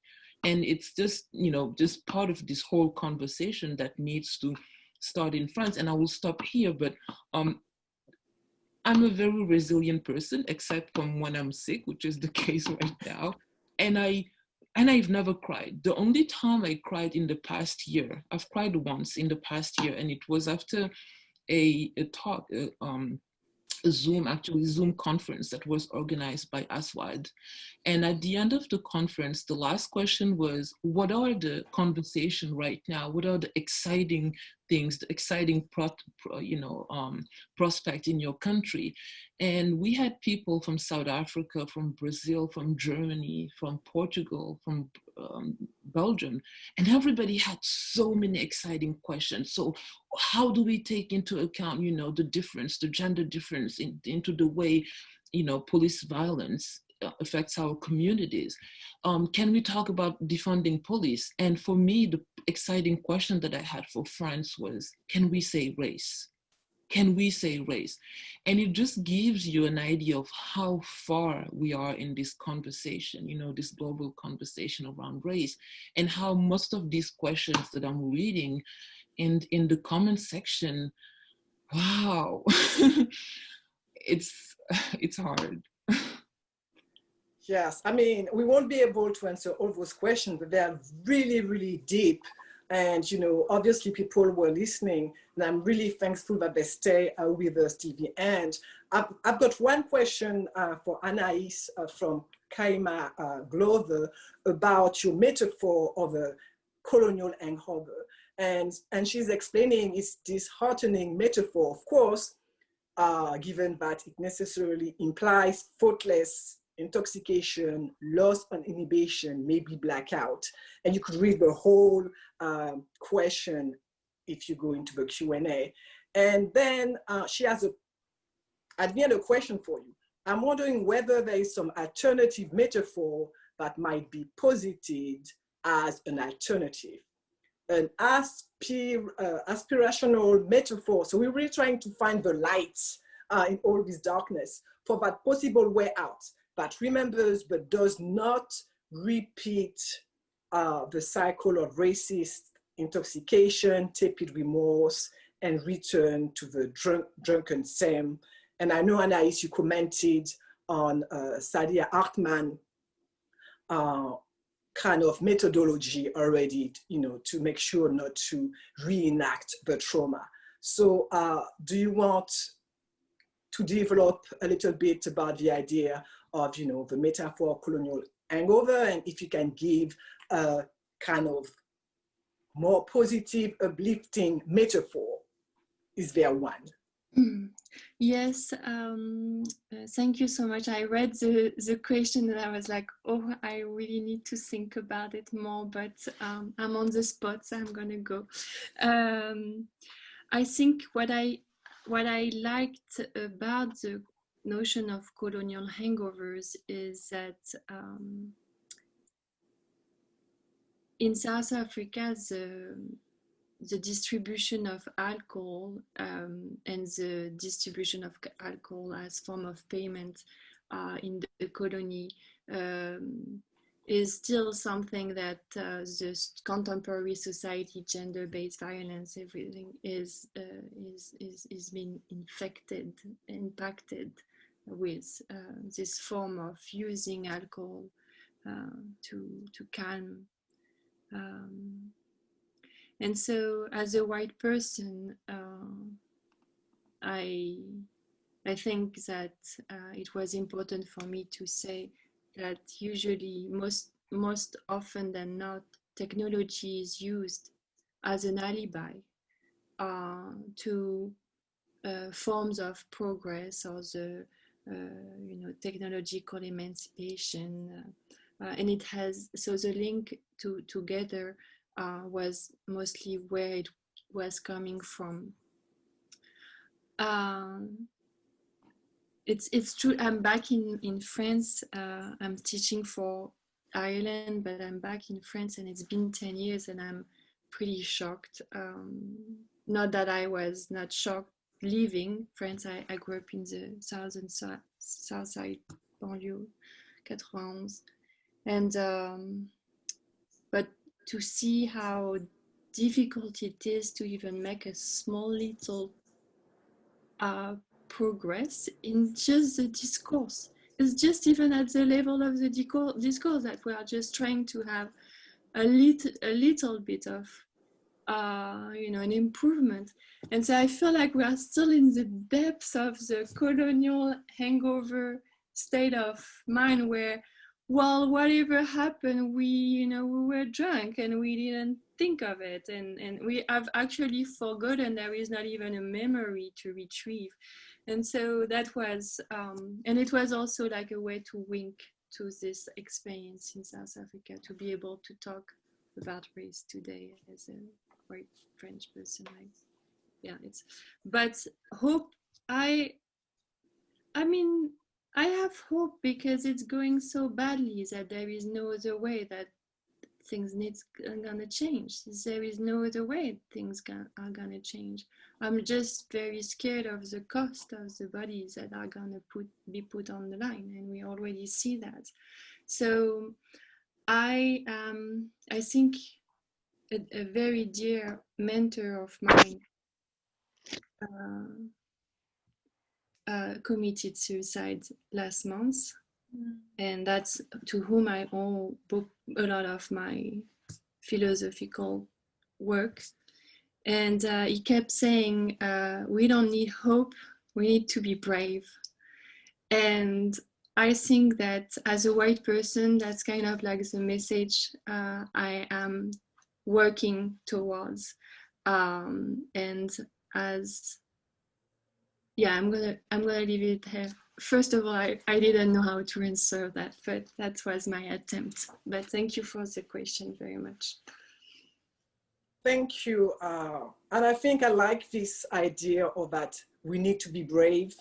and it's just, you know, just part of this whole conversation that needs to start in France. And I will stop here, but I'm a very resilient person, except from when I'm sick, which is the case right now. And I've never cried. The only time I cried in the past year, I've cried once in the past year, and it was after a talk, a Zoom conference that was organized by Aswad. And at the end of the conference, the last question was, what are the conversations right now? What are the exciting things, the exciting prospect in your country? And we had people from South Africa, from Brazil, from Germany, from Portugal, from Belgium, and everybody had so many exciting questions. So how do we take into account, you know, the difference, the gender difference into the way, you know, police violence affects our communities? Can we talk about defunding police? And for me, the exciting question that I had for France was, can we say race? Can we say race? And it just gives you an idea of how far we are in this conversation, you know, this global conversation around race, and how most of these questions that I'm reading in the comment section, wow, it's hard. Yes, I mean, we won't be able to answer all those questions, but they're really, really deep. And, you know, obviously people were listening, and I'm really thankful that they stay with us till the end. I've got one question for Anaïs from Kaima Glover about your metaphor of a colonial hangover. And she's explaining it's disheartening metaphor, of course, given that it necessarily implies thoughtless intoxication, loss on inhibition, maybe blackout. And you could read the whole question if you go into the Q&A. And then she has at the end, a question for you. I'm wondering whether there is some alternative metaphor that might be posited as an alternative. An aspirational metaphor. So we're really trying to find the light in all this darkness for that possible way out that remembers but does not repeat the cycle of racist intoxication, tepid remorse, and return to the drunken same. And I know, Anaïs, you commented on Saidiya Hartman kind of methodology already, you know, to make sure not to reenact the trauma. So do you want to develop a little bit about the idea of, you know, the metaphor of colonial hangover, and if you can give a kind of more positive, uplifting metaphor? Is there one? Yes, thank you so much. I read the question and I was like, oh, I really need to think about it more, but I'm on the spot, so I'm gonna go. I think what I liked about the notion of colonial hangovers is that in South Africa, the distribution of alcohol and the distribution of alcohol as form of payment in the colony is still something that the contemporary society, gender-based violence, everything is being impacted with this form of using alcohol to calm. And so, as a white person, I think that it was important for me to say that usually, most often than not, technology is used as an alibi to forms of progress or the technological emancipation, and it has the link together. Was mostly where it was coming from. It's true. I'm back in France. I'm teaching for Ireland, but I'm back in France, and it's been 10 years, and I'm pretty shocked. Not that I was not shocked leaving France. I grew up in the south side, banlieue, 91, and but to see how difficult it is to even make a small little progress in just the discourse. It's just even at the level of the discourse that we are just trying to have a little bit of an improvement. And so I feel like we are still in the depths of the colonial hangover state of mind where, well, whatever happened, we were drunk and we didn't think of it, and we have actually forgotten. There is not even a memory to retrieve. And so that was and it was also like a way to wink to this experience in South Africa, to be able to talk about race today as a white French person. But hope, I mean, I have hope because it's going so badly that there is no other way that things are gonna change. There is no other way things are gonna change. I'm just very scared of the cost of the bodies that are gonna be put on the line, and we already see that. So I think a very dear mentor of mine committed suicide last month, and that's to whom I owe a lot of my philosophical work. And he kept saying, we don't need hope, we need to be brave. And I think that as a white person, that's kind of like the message I am working towards. And as I'm gonna leave it here. First of all, I didn't know how to answer that, but that was my attempt. But thank you for the question very much. Thank you. And I think I like this idea of that we need to be brave.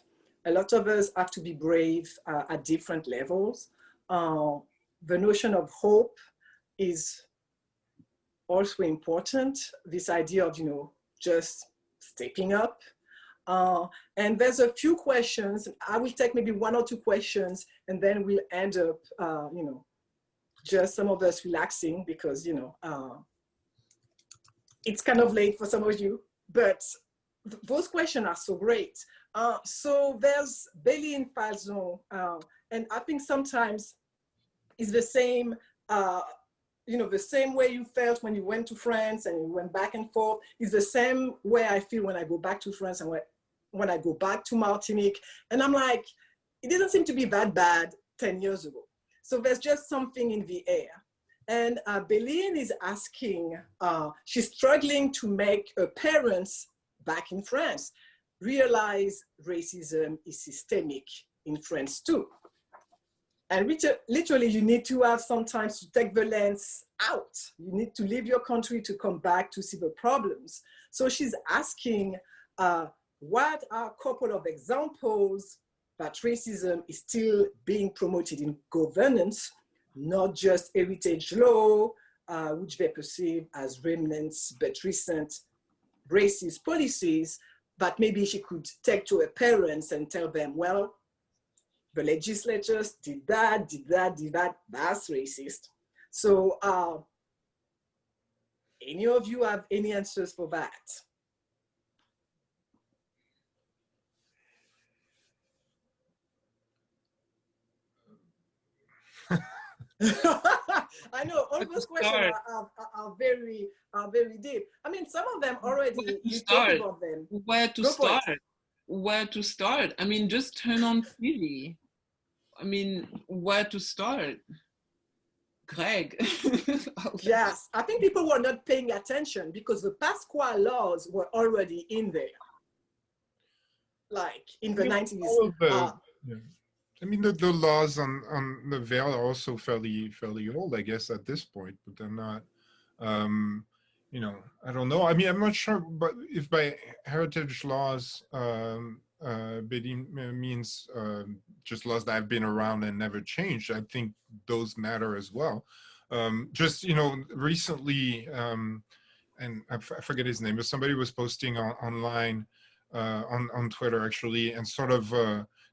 A lot of us have to be brave at different levels. The notion of hope is also important. This idea of, just stepping up. And there's a few questions. I will take maybe one or two questions, and then we'll end up, just some of us relaxing because, it's kind of late for some of you, but those questions are so great. So there's Bailey in Falzon, and I think sometimes it's the same, the same way you felt when you went to France and you went back and forth is the same way I feel when I go back to France and when I go back to Martinique. And I'm like, it didn't seem to be that bad 10 years ago. So there's just something in the air. And Béline is asking, she's struggling to make her parents back in France realize racism is systemic in France too. And literally, you need to have sometimes to take the lens out. You need to leave your country to come back to see the problems. So she's asking, what are a couple of examples that racism is still being promoted in governance, not just heritage law, which they perceive as remnants, but recent racist policies, but maybe she could take to her parents and tell them, well, the legislatures did that, that's racist. So any of you have any answers for that? I know all those questions are very deep. I mean, some of them already, you talk about them. Where to start? Where to start? I mean, just turn on TV. I mean, where to start? Greg. Yes, I think people were not paying attention because the Pasqua laws were already in there. Like in the 90s. I mean, the laws on the veil are also fairly old, I guess, at this point, but they're not, you know, I don't know. I mean, I'm not sure, but if by heritage laws, means just laws that have been around and never changed, I think those matter as well. Just, you know, recently, and I forget his name, but somebody was posting online on Twitter, actually, and sort of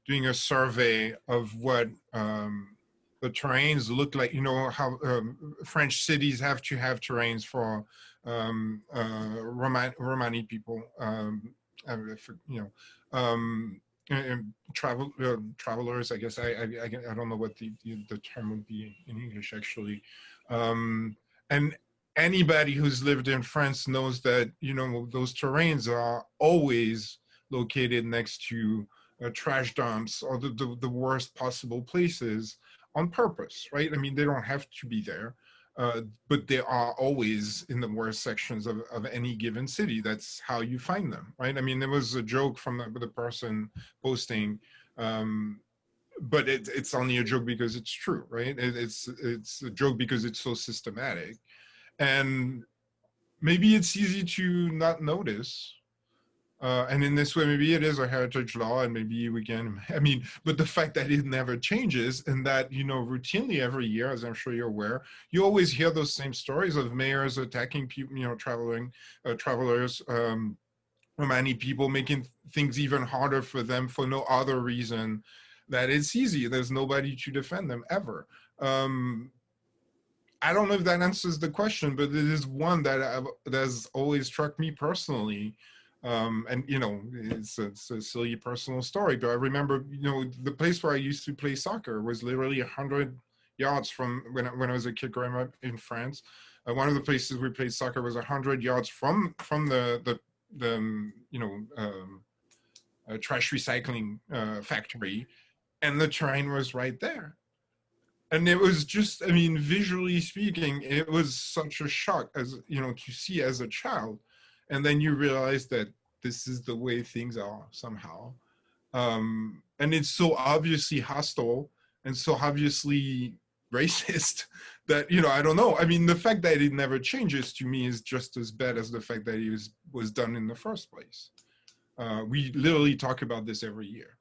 doing a survey of what the terrains look like, you know, how French cities have to have terrains for Romani people, you know, travelers, I guess. I don't know what the term would be in English, actually. And anybody who's lived in France knows that, you know, those terrains are always located next to trash dumps or the worst possible places on purpose, right? I mean, they don't have to be there, but they are always in the worst sections of any given city. That's how you find them, right? I mean, there was a joke from the person posting, but it's only a joke because it's true, right? It's a joke because it's so systematic. And maybe it's easy to not notice. And in this way, maybe it is a heritage law, and maybe we can, I mean, but the fact that it never changes, and that, you know, routinely every year, as I'm sure you're aware, you always hear those same stories of mayors attacking people, you know, travelers, Romani people, making things even harder for them for no other reason that it's easy. There's nobody to defend them ever. I don't know if that answers the question, but it is one that has always struck me personally. And, you know, it's a silly personal story, but I remember, you know, the place where I used to play soccer was literally 100 yards from when I was a kid growing up in France. One of the places we played soccer was 100 yards from the you know, trash recycling factory, and the train was right there. And it was just, I mean, visually speaking, it was such a shock, as, you know, to see as a child. And then you realize that this is the way things are somehow. And it's so obviously hostile and so obviously racist that, you know, I don't know. I mean, the fact that it never changes to me is just as bad as the fact that it was done in the first place. We literally talk about this every year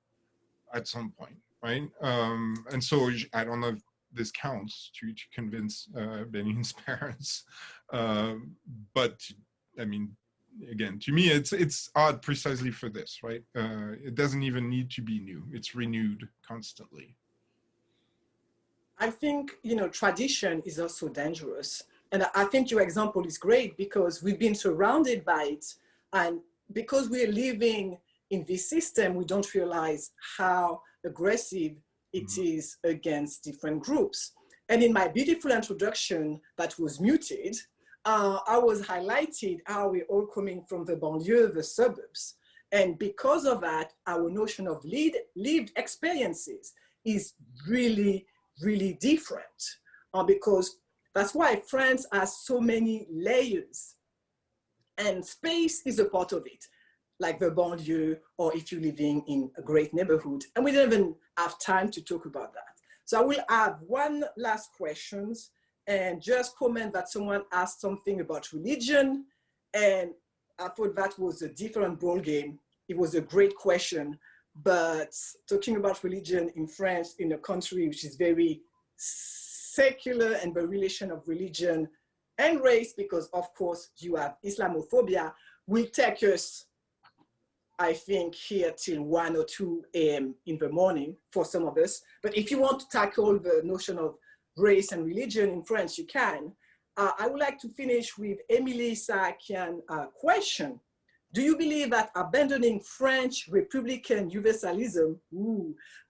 at some point, right? And so I don't know if this counts to convince Béline's parents, but I mean, again, to me, it's odd precisely for this, right? It doesn't even need to be new; it's renewed constantly. I think, you know, tradition is also dangerous, and I think your example is great because we've been surrounded by it, and because we're living in this system, we don't realize how aggressive it is against different groups. And in my beautiful introduction that was muted, I was highlighted how we're all coming from the banlieue, the suburbs. And because of that, our notion of lived experiences is really, really different. Because That's why France has so many layers, and space is a part of it, like the banlieue, or if you're living in a great neighborhood. And we don't even have time to talk about that. So I will have one last question, and just comment that someone asked something about religion, and I thought that was a different ball game. It was a great question, but talking about religion in France, in a country which is very secular, and the relation of religion and race, because of course you have Islamophobia, will take us, I think, here till 1 or 2 a.m. in the morning for some of us. But if you want to tackle the notion of race and religion in France, you can. I would like to finish with Emily Saakian question. Do you believe that abandoning French Republican universalism,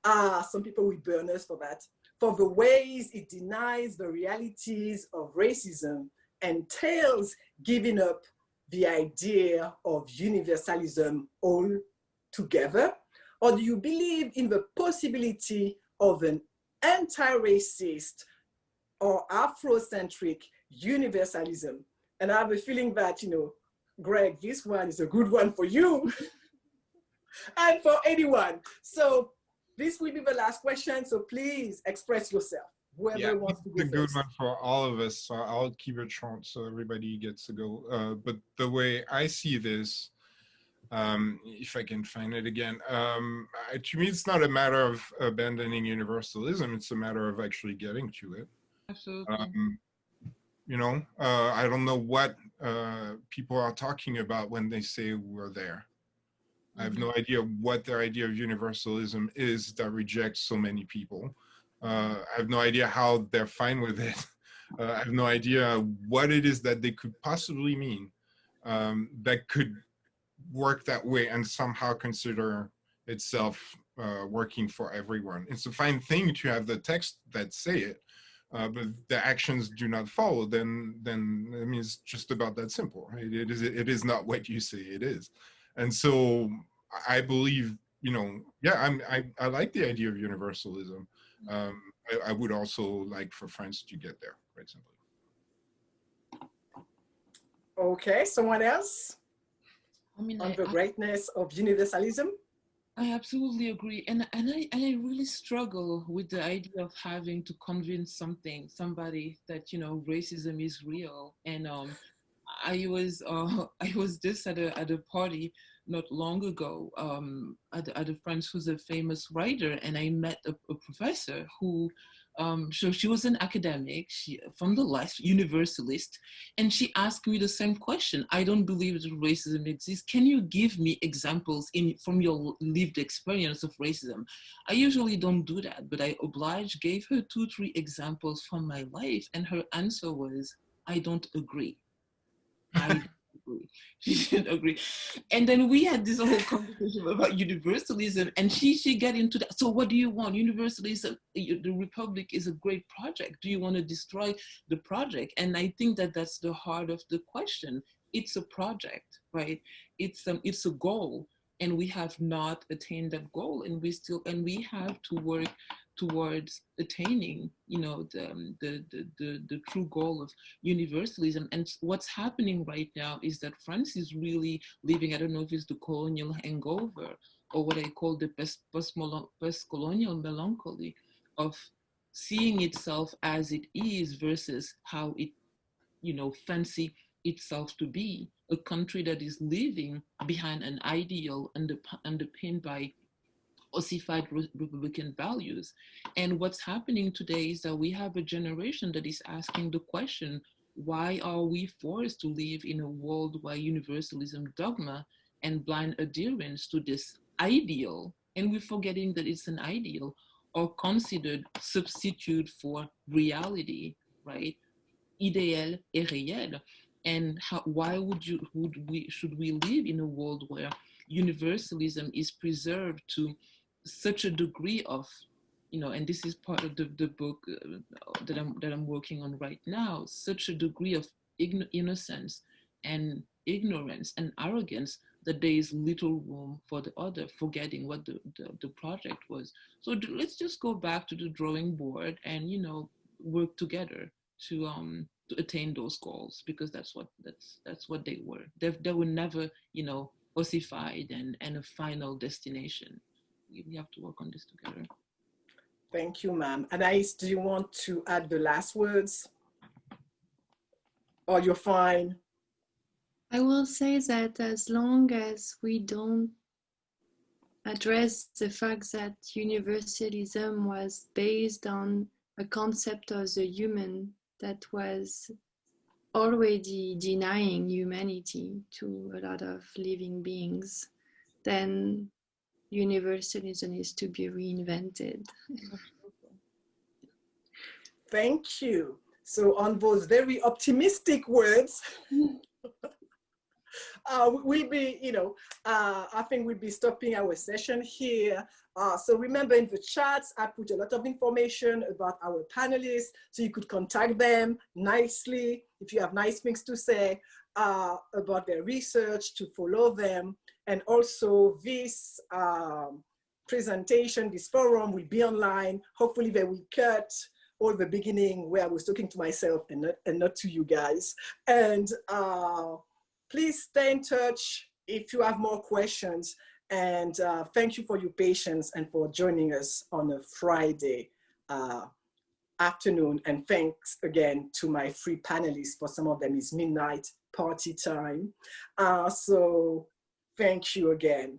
some people will burn us for that, for the ways it denies the realities of racism, entails giving up the idea of universalism altogether? Or do you believe in the possibility of an anti-racist or Afrocentric universalism? And I have a feeling that, Greg, this one is a good one for you and for anyone. So this will be the last question. So please express yourself. Whoever wants to go first. It's a good one for all of us. So I'll keep it short so everybody gets to go. But the way I see this, if I can find it again, to me, it's not a matter of abandoning universalism. It's a matter of actually getting to it. Absolutely. I don't know what people are talking about when they say we're there. I have no idea what their idea of universalism is that rejects so many people. I have no idea how they're fine with it. I have no idea what it is that they could possibly mean that could work that way and somehow consider itself working for everyone. It's a fine thing to have the text that say it, but the actions do not follow, then I mean, it's just about that simple, right? It is not what you say it is. And so I believe, I like the idea of universalism. I would also like for France to get there, quite simply. Okay, someone else? I mean, on the greatness of universalism? I absolutely agree, and I really struggle with the idea of having to convince somebody that racism is real. And I was just at a party not long ago at a friend who's a famous writer, and I met a professor who. So she was an academic, from the left, universalist, and she asked me the same question. I don't believe that racism exists. Can you give me examples from your lived experience of racism? I usually don't do that, but I gave her 2-3 examples from my life, and her answer was, I don't agree. I don't agree. She didn't agree. And then we had this whole conversation about universalism, and she got into that. So what do you want? Universalism, the Republic is a great project. Do you want to destroy the project? And I think that that's the heart of the question. It's a project, right? It's a goal, and we have not attained that goal, and we have to work towards attaining, the true goal of universalism. And what's happening right now is that France is really living, I don't know if it's the colonial hangover or what I call the post-colonial melancholy of seeing itself as it is versus how it, fancy itself to be, a country that is living behind an ideal underpinned by ossified Republican values. And what's happening today is that we have a generation that is asking the question, why are we forced to live in a world where universalism dogma and blind adherence to this ideal, and we're forgetting that it's an ideal, are considered substitute for reality, right? Idéal et réel. And why should we live in a world where universalism is preserved to such a degree of, and this is part of the book that I'm working on right now, such a degree of innocence and ignorance and arrogance that there is little room for the other, forgetting what the project was. So let's just go back to the drawing board and, work together to attain those goals, because that's what they were. They were never, you know, ossified and a final destination. We have to work on this together. Thank you, ma'am. Anaïs, do you want to add the last words? Or you're fine? I will say that as long as we don't address the fact that universalism was based on a concept of the human that was already denying humanity to a lot of living beings, then universalism is to be reinvented. Thank you. So on those very optimistic words, we'll be, you know, I think we'll be stopping our session here. So remember, in the chats, I put a lot of information about our panelists, so you could contact them nicely if you have nice things to say about their research, to follow them. And also this presentation, this forum will be online. Hopefully they will cut all the beginning where I was talking to myself and not to you guys. And please stay in touch if you have more questions. And thank you for your patience and for joining us on a Friday afternoon. And thanks again to my three panelists. For some of them it's midnight party time. So thank you again.